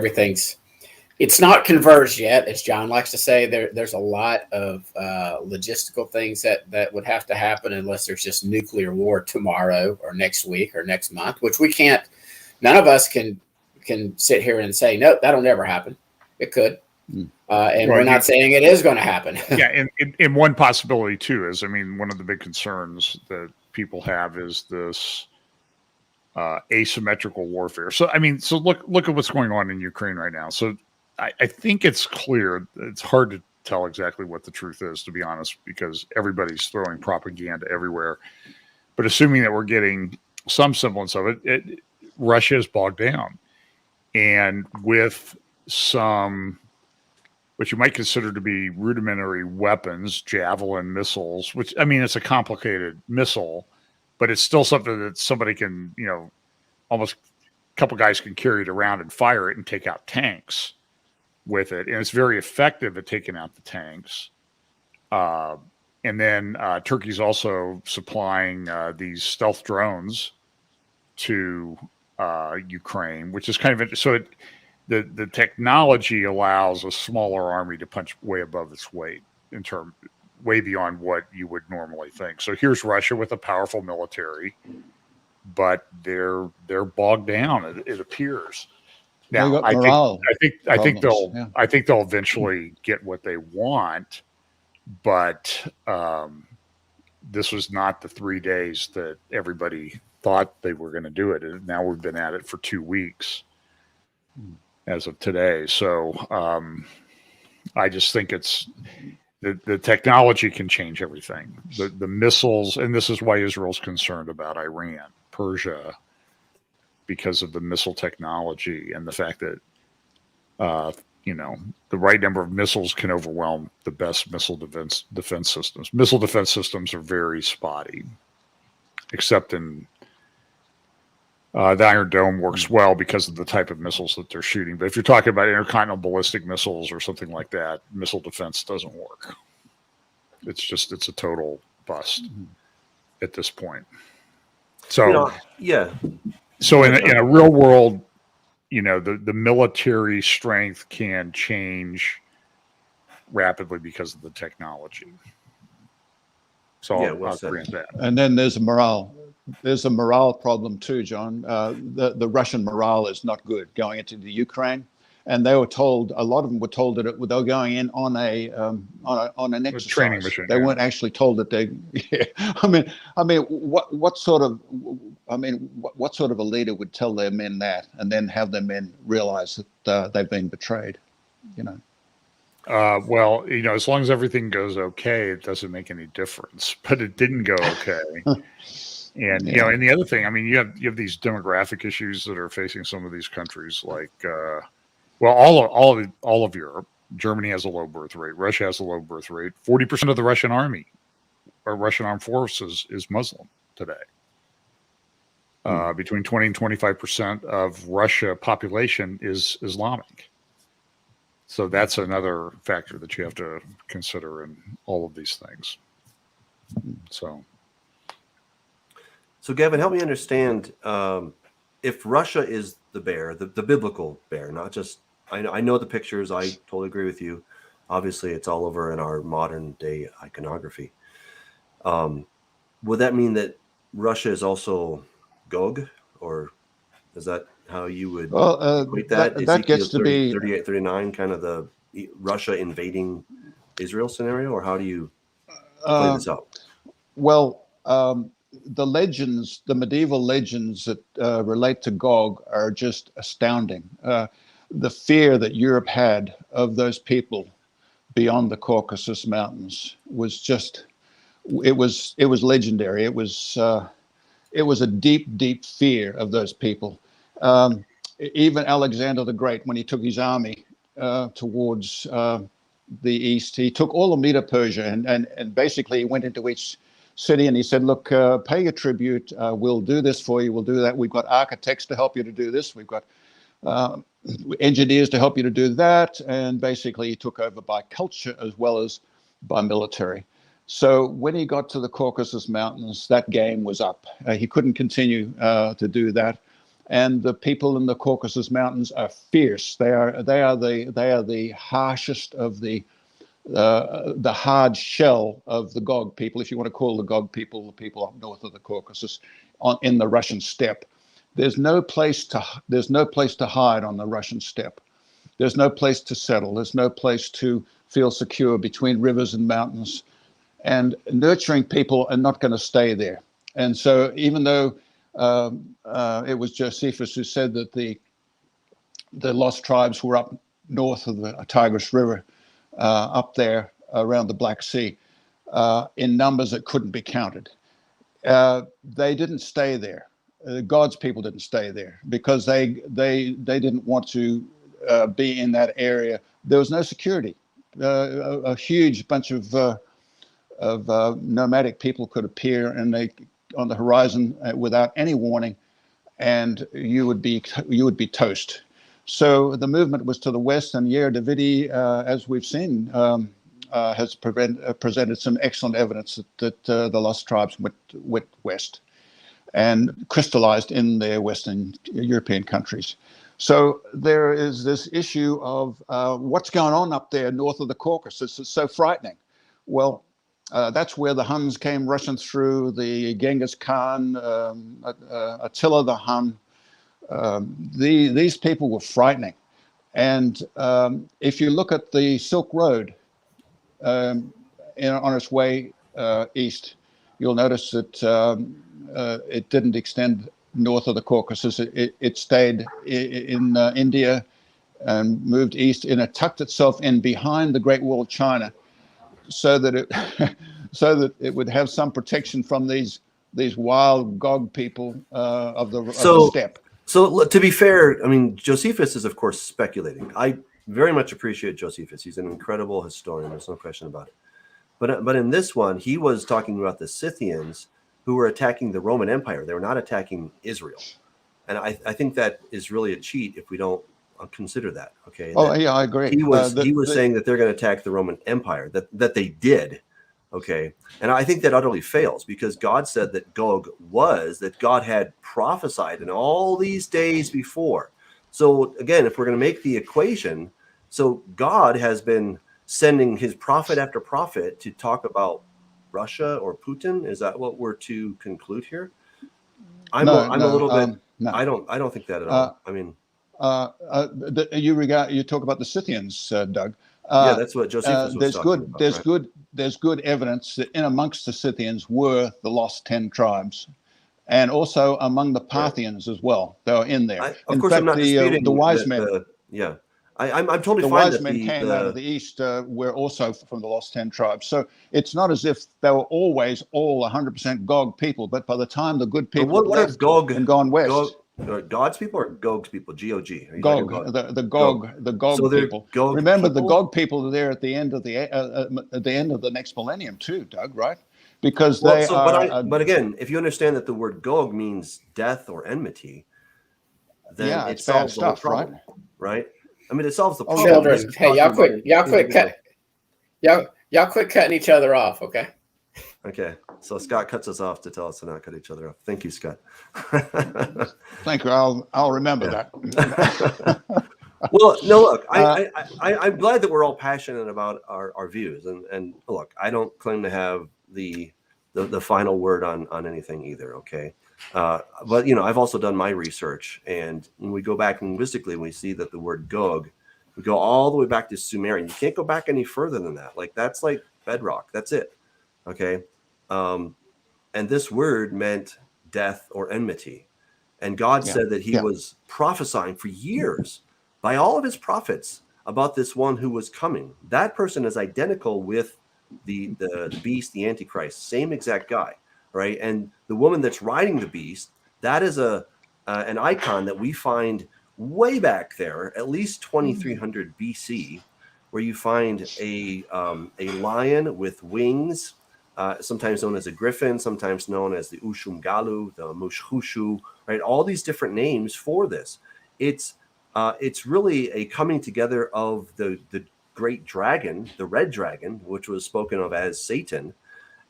it's not converged yet, as John likes to say. There's a lot of logistical things that would have to happen unless there's just nuclear war tomorrow or next week or next month, which we can't. None of us can sit here and say, no, that'll never happen. It could. We're not saying it is going to happen. Yeah, and one possibility too is, one of the big concerns that people have is this asymmetrical warfare. So look at what's going on in Ukraine right now. So I think it's clear. It's hard to tell exactly what the truth is, to be honest, because everybody's throwing propaganda everywhere. But assuming that we're getting some semblance of it, Russia is bogged down, and with some what you might consider to be rudimentary weapons, javelin missiles, which, it's a complicated missile, but it's still something that somebody can, almost a couple guys can carry it around and fire it and take out tanks with it. And it's very effective at taking out the tanks. And then Turkey's also supplying these stealth drones to Ukraine, which is kind of interesting. So the technology allows a smaller army to punch way above its weight way beyond what you would normally think. So here's Russia with a powerful military, but they're bogged down. It appears. Now, I think they'll eventually get what they want, but this was not the 3 days that everybody thought they were going to do it. And now we've been at it for 2 weeks. As of today. So I just think it's the technology can change everything. The missiles, and this is why Israel's concerned about Iran, Persia, because of the missile technology and the fact that the right number of missiles can overwhelm the best missile defense systems. Missile defense systems are very spotty, except in the Iron Dome works well because of the type of missiles that they're shooting. But if you're talking about intercontinental ballistic missiles or something like that, missile defense doesn't work. It's a total bust at this point. So, So in a real world, the military strength can change rapidly because of the technology. So I'll agree with that. And then there's a morale problem too, John. The Russian morale is not good going into the Ukraine, and they were told, a lot of them were told that they were going in on an exercise. Training mission. They weren't actually told that they. Yeah. What sort of a leader would tell their men that, and then have their men realize that they've been betrayed? Well, as long as everything goes okay, it doesn't make any difference. But it didn't go okay. And Yeah. and the other thing, I mean, you have these demographic issues that are facing some of these countries, like all of Europe. Germany has a low birth rate. Russia has a low birth rate. 40% of the Russian army or Russian armed forces is Muslim today. Between 20 and 25% of Russia population is Islamic. So that's another factor that you have to consider in all of these things. So Gavin, help me understand, if Russia is the bear, the biblical bear, not just, I know the pictures, I totally agree with you. Obviously, it's all over in our modern day iconography. Would that mean that Russia is also Gog, or is that how you would equate that? That gets to 30, be 38, 39, kind of the Russia invading Israel scenario, or how do you play this out? well. The legends, the medieval legends that relate to Gog are just astounding. The fear that Europe had of those people beyond the Caucasus Mountains was just, it was legendary. It was a deep, deep fear of those people. Even Alexander the Great, when he took his army towards the east, he took all of Medo-Persia and basically he went into each city and he said, look, pay your tribute. We'll do this for you. We'll do that. We've got architects to help you to do this. We've got engineers to help you to do that. And basically he took over by culture as well as by military. So when he got to the Caucasus Mountains, that game was up. He couldn't continue to do that. And the people in the Caucasus Mountains are fierce. They are the harshest of the hard shell of the Gog people, if you want to call the Gog people the people up north of the Caucasus, in the Russian steppe. There's no place to hide on the Russian steppe. There's no place to settle. There's no place to feel secure between rivers and mountains. And nurturing people are not going to stay there. And so, even though it was Josephus who said that the lost tribes were up north of the Tigris River, up there around the Black Sea, in numbers that couldn't be counted. They didn't stay there. God's people didn't stay there because they didn't want to be in that area. There was no security. A huge bunch of nomadic people could appear on the horizon without any warning, and you would be toast. So the movement was to the west, and Yair Davidi, as we've seen, has presented some excellent evidence that the lost tribes went west and crystallized in their Western European countries. So there is this issue of what's going on up there north of the Caucasus. It's so frightening. Well, that's where the Huns came rushing through, the Genghis Khan, Attila the Hun. These people were frightening. And if you look at the Silk Road on its way east, you'll notice that it didn't extend north of the Caucasus. It stayed in India and moved east, and it tucked itself in behind the Great Wall of China, so that it would have some protection from these wild Gog people of the steppe. So to be fair, I mean, Josephus is of course speculating. I very much appreciate Josephus. He's an incredible historian. There's no question about it. But in this one, he was talking about the Scythians who were attacking the Roman Empire. They were not attacking Israel. And I think that is really a cheat if we don't consider that. Okay. Oh, yeah, I agree. He was saying that they're going to attack the Roman Empire, that they did. Okay. And I think that utterly fails, because God said that God had prophesied in all these days before. So again, if we're going to make the equation, so God has been sending his prophet after prophet to talk about Russia or Putin. Is that what we're to conclude here? I'm a little bit. No. I don't think that at all. I mean, you talk about the Scythians, Doug. Yeah, that's what Josephus was talking about. There's good evidence that in amongst the Scythians were the lost 10 tribes, and also among the Parthians as well. They were in there. Of course, I'm not disputing the wise men. I'm totally The fine wise that men came out of the east were also from the lost 10 tribes. So it's not as if they were always all 100% Gog people, but by the time the good people what are left Gog and gone west, God's people or Gog's people? G-O-G. Are you talking Gog, about the Gog? Gog So they're people. Gog Remember, the people? Gog people are there at the end of the next millennium too, Doug, right? Because Well, they so are. but again, if you understand that the word Gog means death or enmity, then Yeah, it it's bad solves the whole stuff, right? problem, right? I mean, it solves the Oh, problem. yeah. This Children, is hey, talking about y'all quit cutting each other off, okay? Okay, so Scott cuts us off to tell us to not cut each other off. Thank you, Scott. Thank you. I'll remember that. Well, no, look, I'm glad that we're all passionate about our views, and look, I don't claim to have the final word on anything either. Okay, but I've also done my research, and when we go back linguistically, we see that the word Gog, we go all the way back to Sumerian. You can't go back any further than that. Like that's like bedrock. That's it. Okay, and this word meant death or enmity, and God said that He was prophesying for years by all of His prophets about this one who was coming. That person is identical with the beast, the Antichrist, same exact guy, right? And the woman that's riding the beast, that is an icon that we find way back there, at least 2300 BC, where you find a lion with wings, sometimes known as a griffin, sometimes known as the Ushumgalu, the Mushhushu, right? All these different names for this. It's really a coming together of the great dragon, the red dragon, which was spoken of as Satan,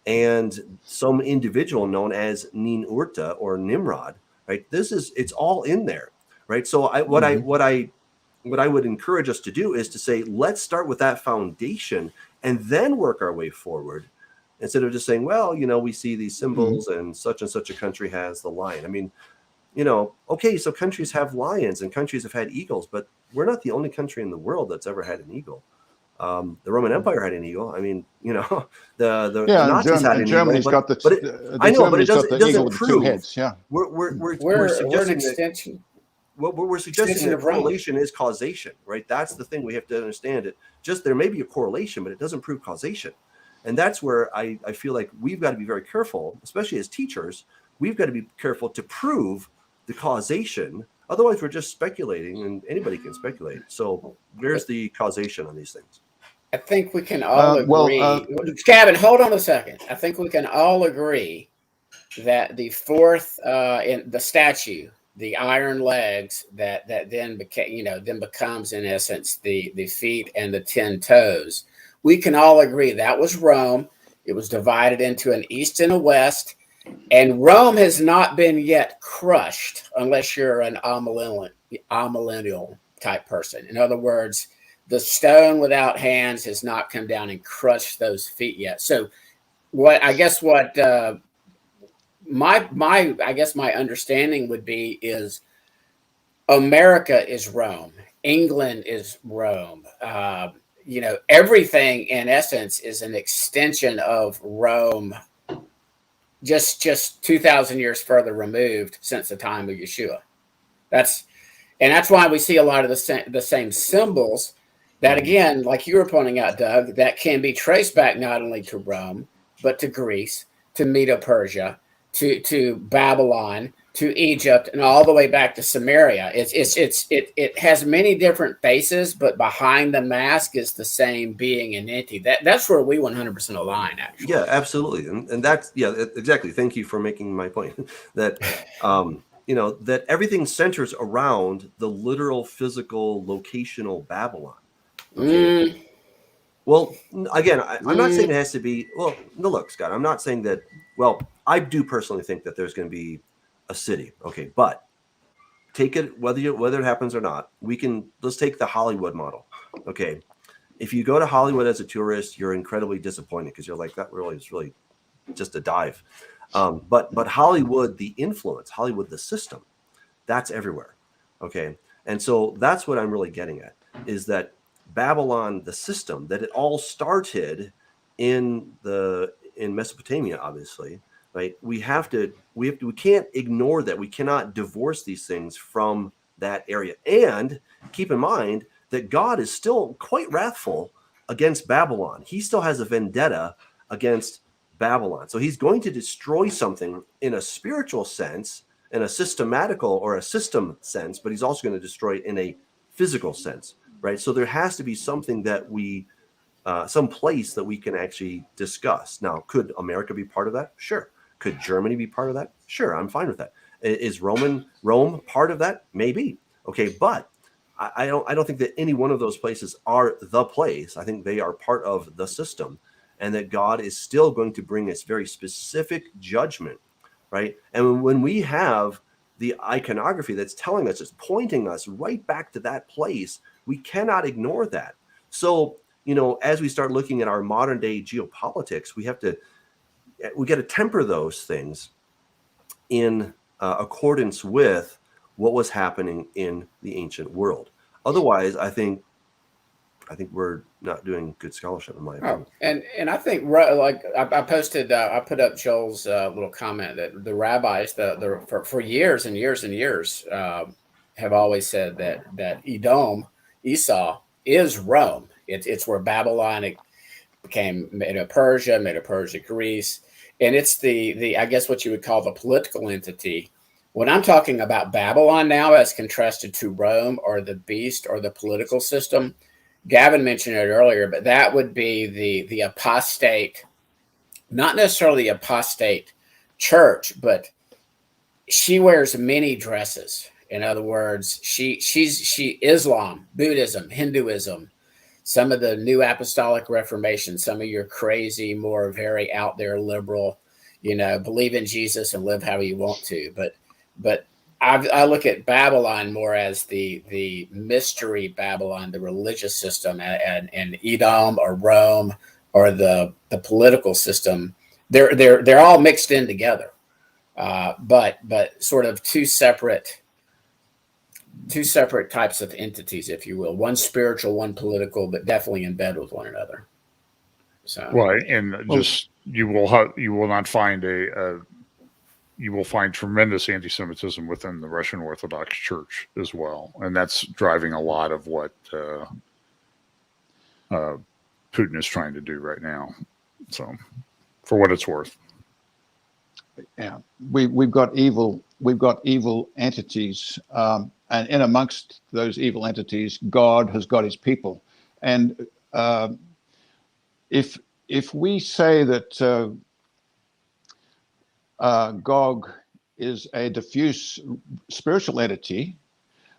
and some individual known as Ninurta or Nimrod, right? It's all in there, right? So what I would encourage us to do is to say, let's start with that foundation and then work our way forward, instead of just saying, well, we see these symbols and such a country has the lion. I mean, okay, so countries have lions and countries have had eagles, but we're not the only country in the world that's ever had an eagle. The Roman Empire had an eagle. I mean, the Nazis had an Germany's eagle. got it doesn't with the prove. two heads. Yeah, We're We're an suggesting extension. we're suggesting Extension that of Rome. correlation is causation, right? That's the thing we have to understand. It just there may be a correlation, but it doesn't prove causation. And that's where I feel like we've got to be very careful, especially as teachers. We've got to be careful to prove the causation. Otherwise, we're just speculating, and anybody can speculate. So where's the causation on these things? I think we can all agree. Gavin, hold on a second. I think we can all agree that the fourth in the statue, the iron legs that then became, then becomes in essence the feet and the 10 toes. We can all agree that was Rome. It was divided into an east and a west, and Rome has not been yet crushed unless you're an amillennial type person. In other words, the stone without hands has not come down and crushed those feet yet. So my understanding would be is America is Rome, England is Rome. Everything in essence is an extension of Rome, just 2,000 years further removed since the time of Yeshua. That's why we see a lot of the same symbols that, again, like you were pointing out, Doug, that can be traced back not only to Rome, but to Greece, to Medo-Persia, to Babylon, to Egypt, and all the way back to Samaria. It has many different faces, but behind the mask is the same being and entity. That's where we 100% align, actually. Yeah, absolutely, and that's exactly. Thank you for making my point that that everything centers around the literal, physical, locational Babylon. Okay. Well, again, I'm not saying it has to be. Well, no, look, Scott, I'm not saying that. Well, I do personally think that there's going to be a city. Okay, but take it whether it happens or not. Let's take the Hollywood model. Okay, if you go to Hollywood as a tourist, you're incredibly disappointed because you're like, that really is really just a dive. But Hollywood, the influence, Hollywood, the system, that's everywhere. Okay, and so that's what I'm really getting at is that Babylon, the system, that it all started in Mesopotamia, obviously, right? We can't ignore that. We cannot divorce these things from that area. And keep in mind that God is still quite wrathful against Babylon. He still has a vendetta against Babylon. So he's going to destroy something in a spiritual sense, in a systematical or a system sense, but he's also going to destroy it in a physical sense, right? So there has to be something that we, some place that we can actually discuss. Now, could America be part of that? Sure. Could Germany be part of that? Sure, I'm fine with that. Is Rome part of that? Maybe. Okay, but I don't think that any one of those places are the place. I think they are part of the system, and that God is still going to bring this very specific judgment, right? And when we have the iconography that's telling us, it's pointing us right back to that place, we cannot ignore that. So, as we start looking at our modern day geopolitics, we got to temper those things in accordance with what was happening in the ancient world. Otherwise, I think we're not doing good scholarship, in my opinion. And I think, like I posted, I put up Joel's little comment that the rabbis, for years and years and years, have always said that Edom, Esau, is Rome. It's where Babylon became Medo-Persia, Greece, and it's the I guess what you would call the political entity. When I'm talking about Babylon now, as contrasted to Rome or the beast or the political system, Gavin mentioned it earlier, but that would be the apostate, not necessarily the apostate church, but she wears many dresses. In other words, she Islam, Buddhism, Hinduism, some of the New Apostolic Reformation, some of your crazy, more very out there liberal, believe in Jesus and live how you want to. But I look at Babylon more as the mystery Babylon, the religious system, and Edom or Rome or the political system. They're all mixed in together, but sort of two separate types of entities, if you will. One spiritual, one political, but definitely in bed with one another. So right, and just you will not find you will find tremendous anti-Semitism within the Russian Orthodox Church as well, and that's driving a lot of what Putin is trying to do right now. So, for what it's worth, yeah, we've got evil entities, and in amongst those evil entities, God has got His people, and if we say that Gog is a diffuse spiritual entity,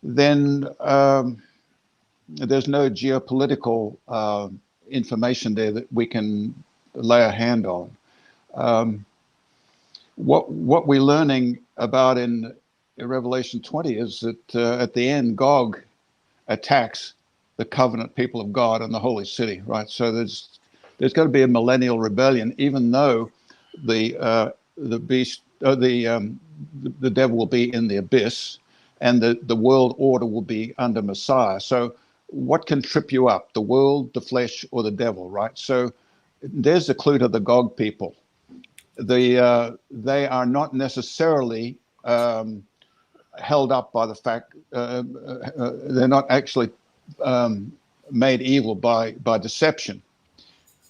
then there's no geopolitical information there that we can lay a hand on. What we're learning about in Revelation 20 is that at the end, Gog attacks the covenant people of God and the holy city, right? So there's got to be a millennial rebellion, even though the beast, the devil will be in the abyss, and the world order will be under Messiah. So what can trip you up, the world, the flesh, or the devil, right? So there's the clue to the Gog people. They are not necessarily held up by the fact they're not actually made evil by deception,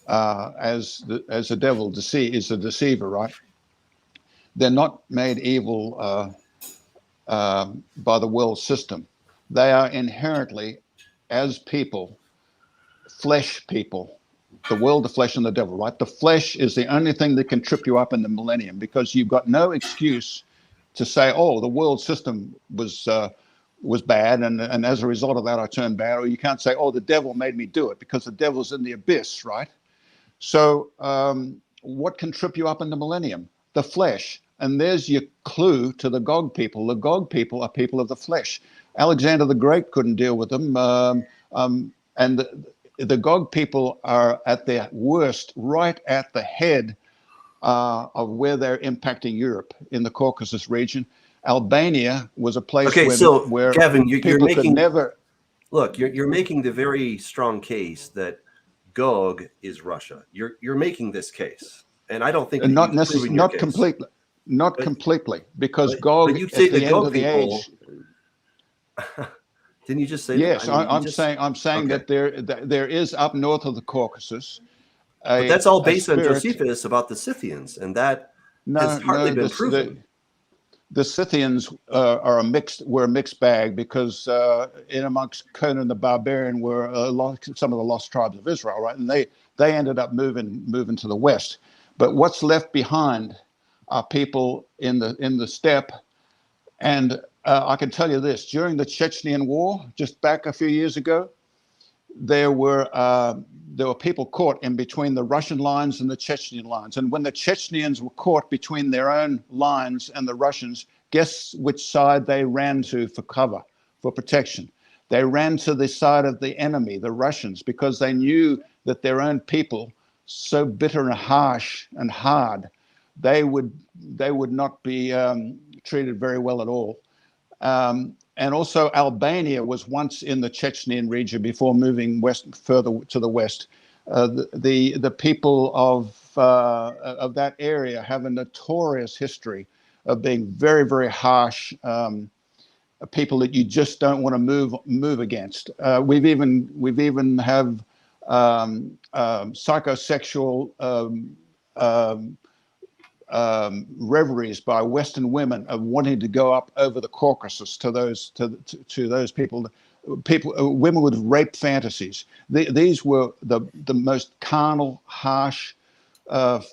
as the devil is a deceiver, right? They're not made evil by the world system. They are inherently, as people, flesh people. The world, the flesh, and the devil, right? The flesh is the only thing that can trip you up in the millennium, because you've got no excuse to say, oh, the world system was bad, and as a result of that, I turned bad. Or you can't say, oh, the devil made me do it, because the devil's in the abyss, right? So what can trip you up in the millennium? The flesh. And there's your clue to the Gog people. The Gog people are people of the flesh. Alexander the Great couldn't deal with them. And the Gog people are at their worst right at the head of where they're impacting Europe, in the Caucasus region. Albania was a place where Gavin, you're making never... Look, you're making the very strong case that Gog is Russia. You're making this case, and I don't think not necessarily, not completely, because Gog, but you say at the end Gog of the people, age. Didn't you just say Yes, that? I mean, I'm saying okay. that there is up north of the Caucasus. But that's all based on spirit. Josephus about the Scythians, and that has No, hardly no, been proven. the Scythians were a mixed bag, because in amongst Conan the Barbarian were some of the lost tribes of Israel, right? And they ended up moving to the west. But what's left behind are people in the steppe. And I can tell you this: during the Chechenian War, just back a few years ago, there were people caught in between the Russian lines and the Chechenian lines. And when the Chechenians were caught between their own lines and the Russians, guess which side they ran to for cover, for protection? They ran to the side of the enemy, the Russians, because they knew that their own people, so bitter and harsh and hard, they would not be treated very well at all. And also Albania was once in the Chechenian region before moving further to the west. The people of that area have a notorious history of being very, very harsh people that you just don't want to move against. We've even have psychosexual reveries by Western women of wanting to go up over the Caucasus to those people. Women with rape fantasies. These were the most carnal, harsh,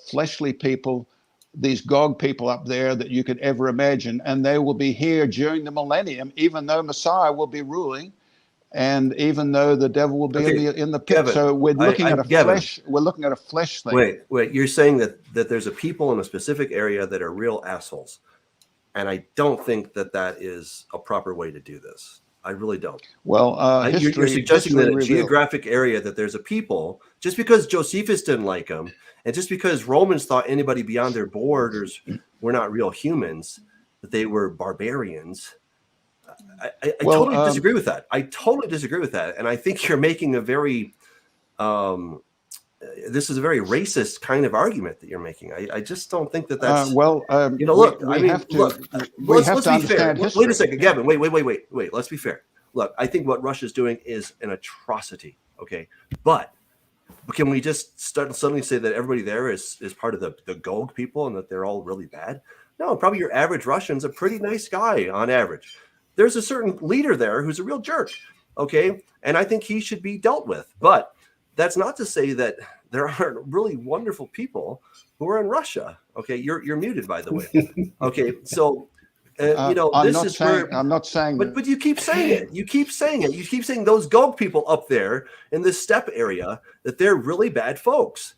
fleshly people. These Gog people up there that you could ever imagine, and they will be here during the millennium, even though Messiah will be ruling, and even though the devil will be in the pit. Gavin, so we're looking at a Gavin, flesh. We're looking at a flesh thing. Wait. You're saying that there's a people in a specific area that are real assholes, and I don't think that is a proper way to do this. I really don't. Well, you're suggesting that a geographic area that there's a people, just because Josephus didn't like them, and just because Romans thought anybody beyond their borders were not real humans, that they were barbarians. I totally disagree with that. I totally disagree with that. And I think you're making a very, this is a very racist kind of argument that you're making. I just don't think that's, look, let's be fair. Wait a second, Gavin, wait, let's be fair. Look, I think what Russia's doing is an atrocity. Okay. But can we just suddenly say that everybody there is part of the Gog people and that they're all really bad? No, probably your average Russian's a pretty nice guy on average. There's a certain leader there who's a real jerk, okay? And I think he should be dealt with. But that's not to say that there aren't really wonderful people who are in Russia, okay? You're muted, by the way. Okay, so, I'm not saying but you keep saying it. You keep saying those Gog people up there in this steppe area, that they're really bad folks.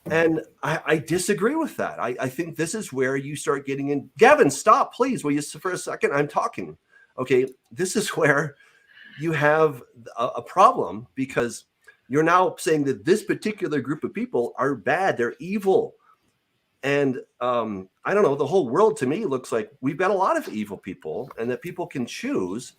And I disagree with that. I think this is where you start getting in. Gavin, stop, please. Will you, for a second? I'm talking. Okay, this is where you have a problem, because you're now saying that this particular group of people are bad. They're evil. And I don't know, the whole world to me looks like we've got a lot of evil people, and that people can choose.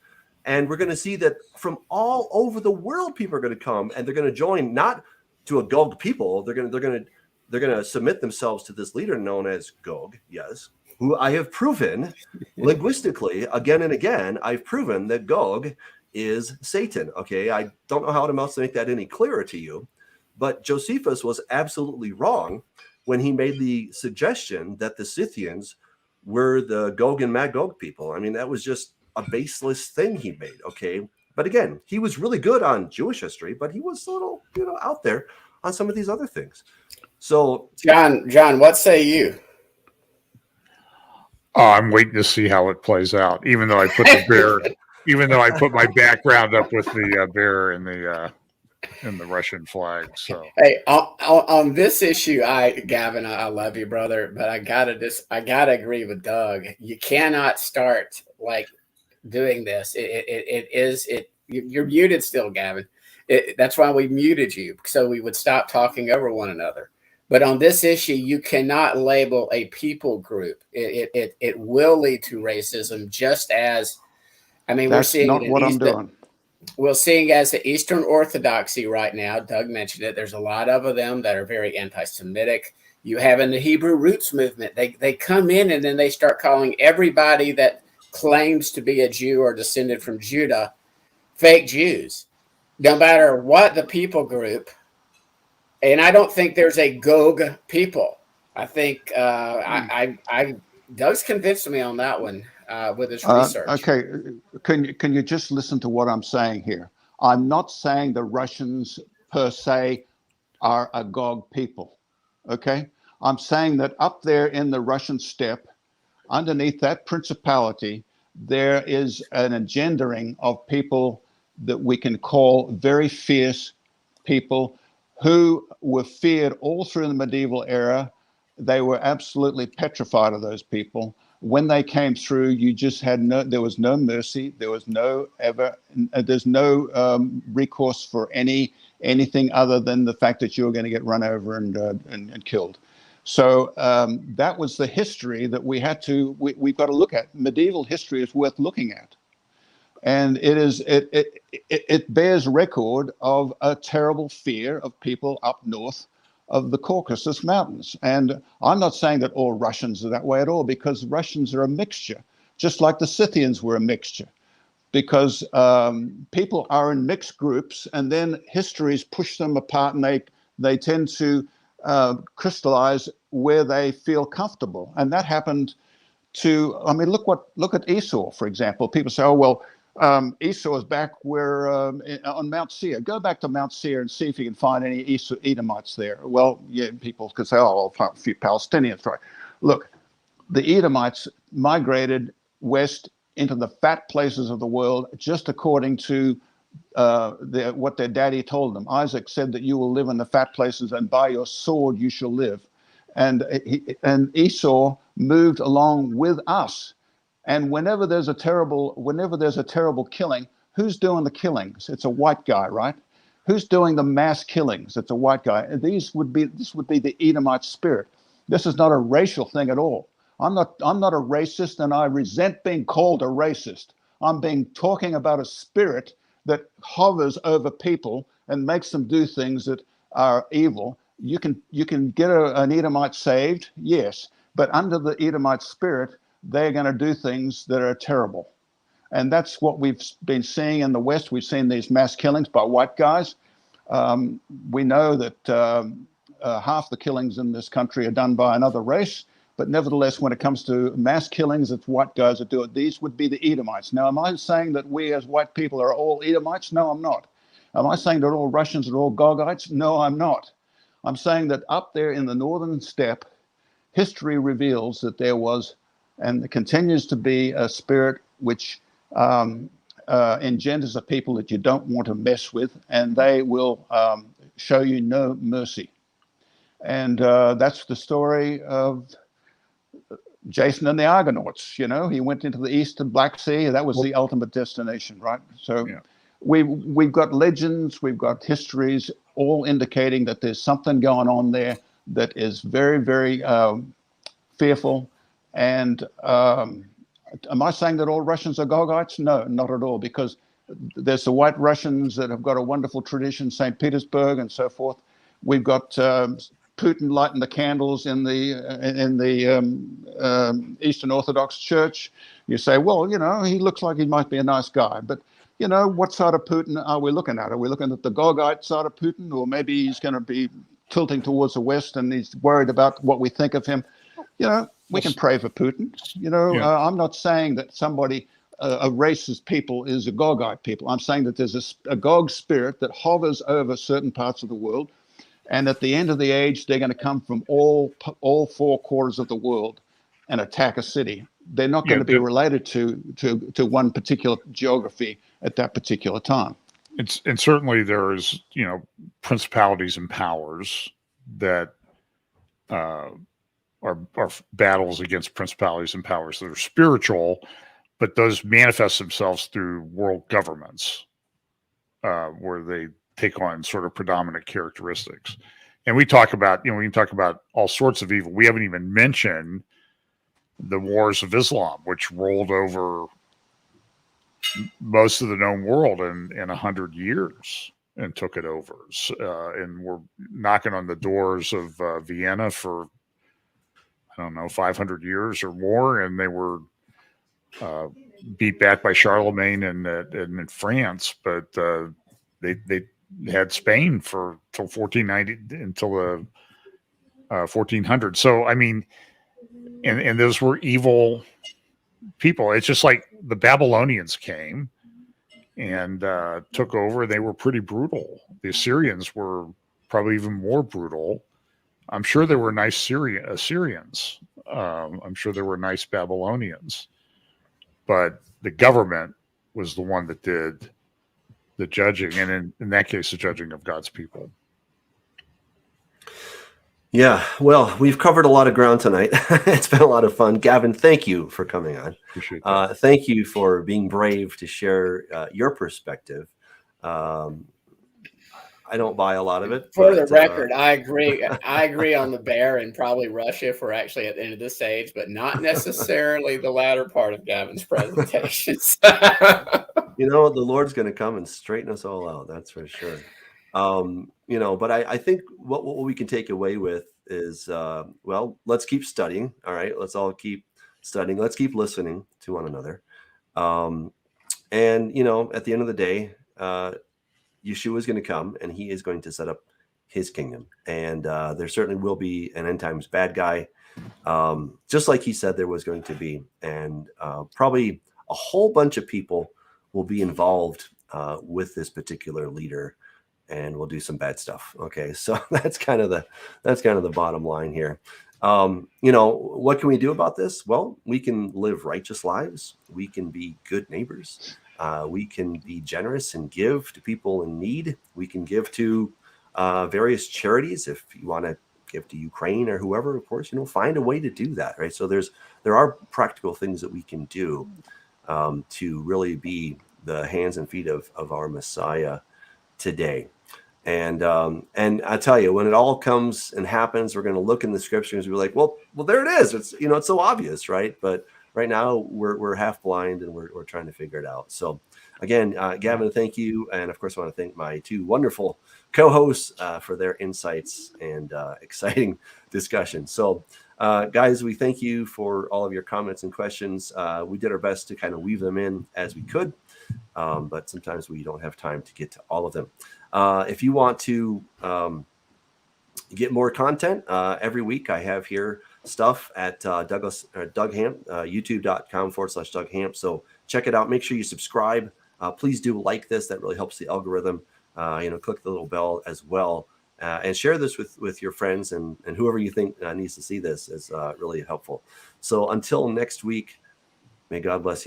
And we're going to see that from all over the world, people are going to come and they're going to join, not to a Gog people. They're going to submit themselves to this leader known as Gog. Yes. Who I have proven linguistically again and again. I've proven that Gog is Satan. Okay, I don't know how else to make that any clearer to you, but Josephus was absolutely wrong when he made the suggestion that the Scythians were the Gog and Magog people. I mean, that was just a baseless thing he made. Okay, but again, he was really good on Jewish history, but he was a little, out there on some of these other things. So, John, what say you? I'm waiting to see how it plays out. Even though I put the bear, even though I put my background up with the bear and the Russian flag. So hey, on this issue, Gavin, I love you, brother, but I gotta agree with Doug. You cannot start like doing this. You're muted still, Gavin. That's why we muted you, so we would stop talking over one another. But on this issue, you cannot label a people group. It will lead to racism, just as, we're seeing not what I'm doing. We're seeing as the Eastern Orthodoxy right now. Doug mentioned it. There's a lot of them that are very anti-Semitic. You have in the Hebrew Roots movement, they come in and then they start calling everybody that claims to be a Jew or descended from Judah fake Jews, no matter what the people group. And I don't think there's a Gog people. I think I Doug's convinced me on that one with his research. Okay, can you just listen to what I'm saying here? I'm not saying the Russians per se are a Gog people. Okay, I'm saying that up there in the Russian steppe, underneath that principality, there is an engendering of people that we can call very fierce people who were feared all through the medieval era. They were absolutely petrified of those people. When they came through, you just had there was no mercy. There was there's no recourse for anything other than the fact that you were going to get run over and killed. So that was the history that we've got to look at. Medieval history is worth looking at. And it bears record of a terrible fear of people up north of the Caucasus Mountains. And I'm not saying that all Russians are that way at all, because Russians are a mixture, just like the Scythians were a mixture. Because people are in mixed groups, and then histories push them apart, and they tend to crystallize where they feel comfortable. And that happened look at Esau, for example. People say, oh, well, Esau is back where on Mount Seir. Go back to Mount Seir and see if you can find any Edomites there. Well, yeah, people could say, oh, well, a few Palestinians, right? Look, the Edomites migrated west into the fat places of the world, just according to what their daddy told them. Isaac said that you will live in the fat places, and by your sword you shall live. And Esau moved along with us. And whenever there's a terrible killing, who's doing the killings? It's a white guy, right? Who's doing the mass killings? It's a white guy. And this would be the Edomite spirit. This is not a racial thing at all. I'm not a racist, and I resent being called a racist. I'm talking about a spirit that hovers over people and makes them do things that are evil. You can get an Edomite saved, yes, but under the Edomite spirit, they're going to do things that are terrible. And that's what we've been seeing in the West. We've seen these mass killings by white guys. We know that half the killings in this country are done by another race, but nevertheless, when it comes to mass killings, it's white guys that do it. These would be the Edomites. Now, am I saying that we as white people are all Edomites? No, I'm not. Am I saying that all Russians are all Gogites? No, I'm not. I'm saying that up there in the northern steppe, history reveals that there was, and there continues to be, a spirit which engenders a people that you don't want to mess with, and they will show you no mercy. And that's the story of Jason and the Argonauts. You know, he went into the eastern Black Sea. That was the ultimate destination, right? So yeah. We've got legends, we've got histories, all indicating that there's something going on there that is very, very fearful. And am I saying that all Russians are Gogites? No, not at all, because there's the white Russians that have got a wonderful tradition, St. Petersburg and so forth. We've got Putin lighting the candles in the Eastern Orthodox Church. You say, well, you know, he looks like he might be a nice guy, but you know, what side of Putin are we looking at? Are we looking at the Gogite side of Putin, or maybe he's going to be tilting towards the West and he's worried about what we think of him? You know, we can pray for Putin. You know, yeah. I'm not saying that somebody, a racist people, is a Gogite people. I'm saying that there's a Gog spirit that hovers over certain parts of the world. And at the end of the age, they're going to come from all four quarters of the world and attack a city. They're not going to be related to one particular geography at that particular time. And certainly there's, you know, principalities and powers that are battles against principalities and powers that are spiritual, but those manifest themselves through world governments where they take on sort of predominant characteristics. And we talk about, you know, we can talk about all sorts of evil. We haven't even mentioned the wars of Islam, which rolled over most of the known world in 100 years and took it over. And we're knocking on the doors of Vienna for, I don't know, 500 years or more. And they were beat back by Charlemagne and in France, but they had Spain for till 1490 until the 1400. So I mean, and those were evil people. It's just like the Babylonians came and took over. They were pretty brutal. The Assyrians were probably even more brutal. I'm sure there were nice Assyrians. I'm sure there were nice Babylonians, but the government was the one that did the judging, and in that case, the judging of God's people. Yeah, well, we've covered a lot of ground tonight. It's been a lot of fun. Gavin, thank you for coming on. Appreciate that. Thank you for being brave to share your perspective. I don't buy a lot of it. For the record, I agree. I agree on the bear and probably Russia if we're actually at the end of this stage, but not necessarily the latter part of Gavin's presentations. You know, the Lord's going to come and straighten us all out. That's for sure. You know, but I think what we can take away with is, well, let's keep studying. All right. Let's all keep studying. Let's keep listening to one another. And, you know, at the end of the day, Yeshua is going to come and he is going to set up his kingdom. And there certainly will be an end times bad guy, just like he said there was going to be. And probably a whole bunch of people will be involved with this particular leader, and we'll do some bad stuff. Okay, so that's kind of the bottom line here. You know, what can we do about this? Well, we can live righteous lives. We can be good neighbors. We can be generous and give to people in need. We can give to various charities. If you want to give to Ukraine or whoever, of course, you know, find a way to do that, right? So there are practical things that we can do to really be the hands and feet of our Messiah today. And I tell you, when it all comes and happens, we're going to look in the scriptures and be like, well, there it is. It's, you know, it's so obvious, right? But right now we're half blind and we're trying to figure it out. So again, Gavin, thank you. And of course, I want to thank my two wonderful co-hosts for their insights and exciting discussion. So guys, we thank you for all of your comments and questions. We did our best to kind of weave them in as we could. But sometimes we don't have time to get to all of them. If you want to get more content, every week I have here stuff at Doug Hamp, youtube.com/Doug Hamp. So check it out. Make sure you subscribe. Please do like this. That really helps the algorithm. You know, click the little bell as well. And share this with your friends and whoever you think needs to see this is really helpful. So until next week, may God bless you.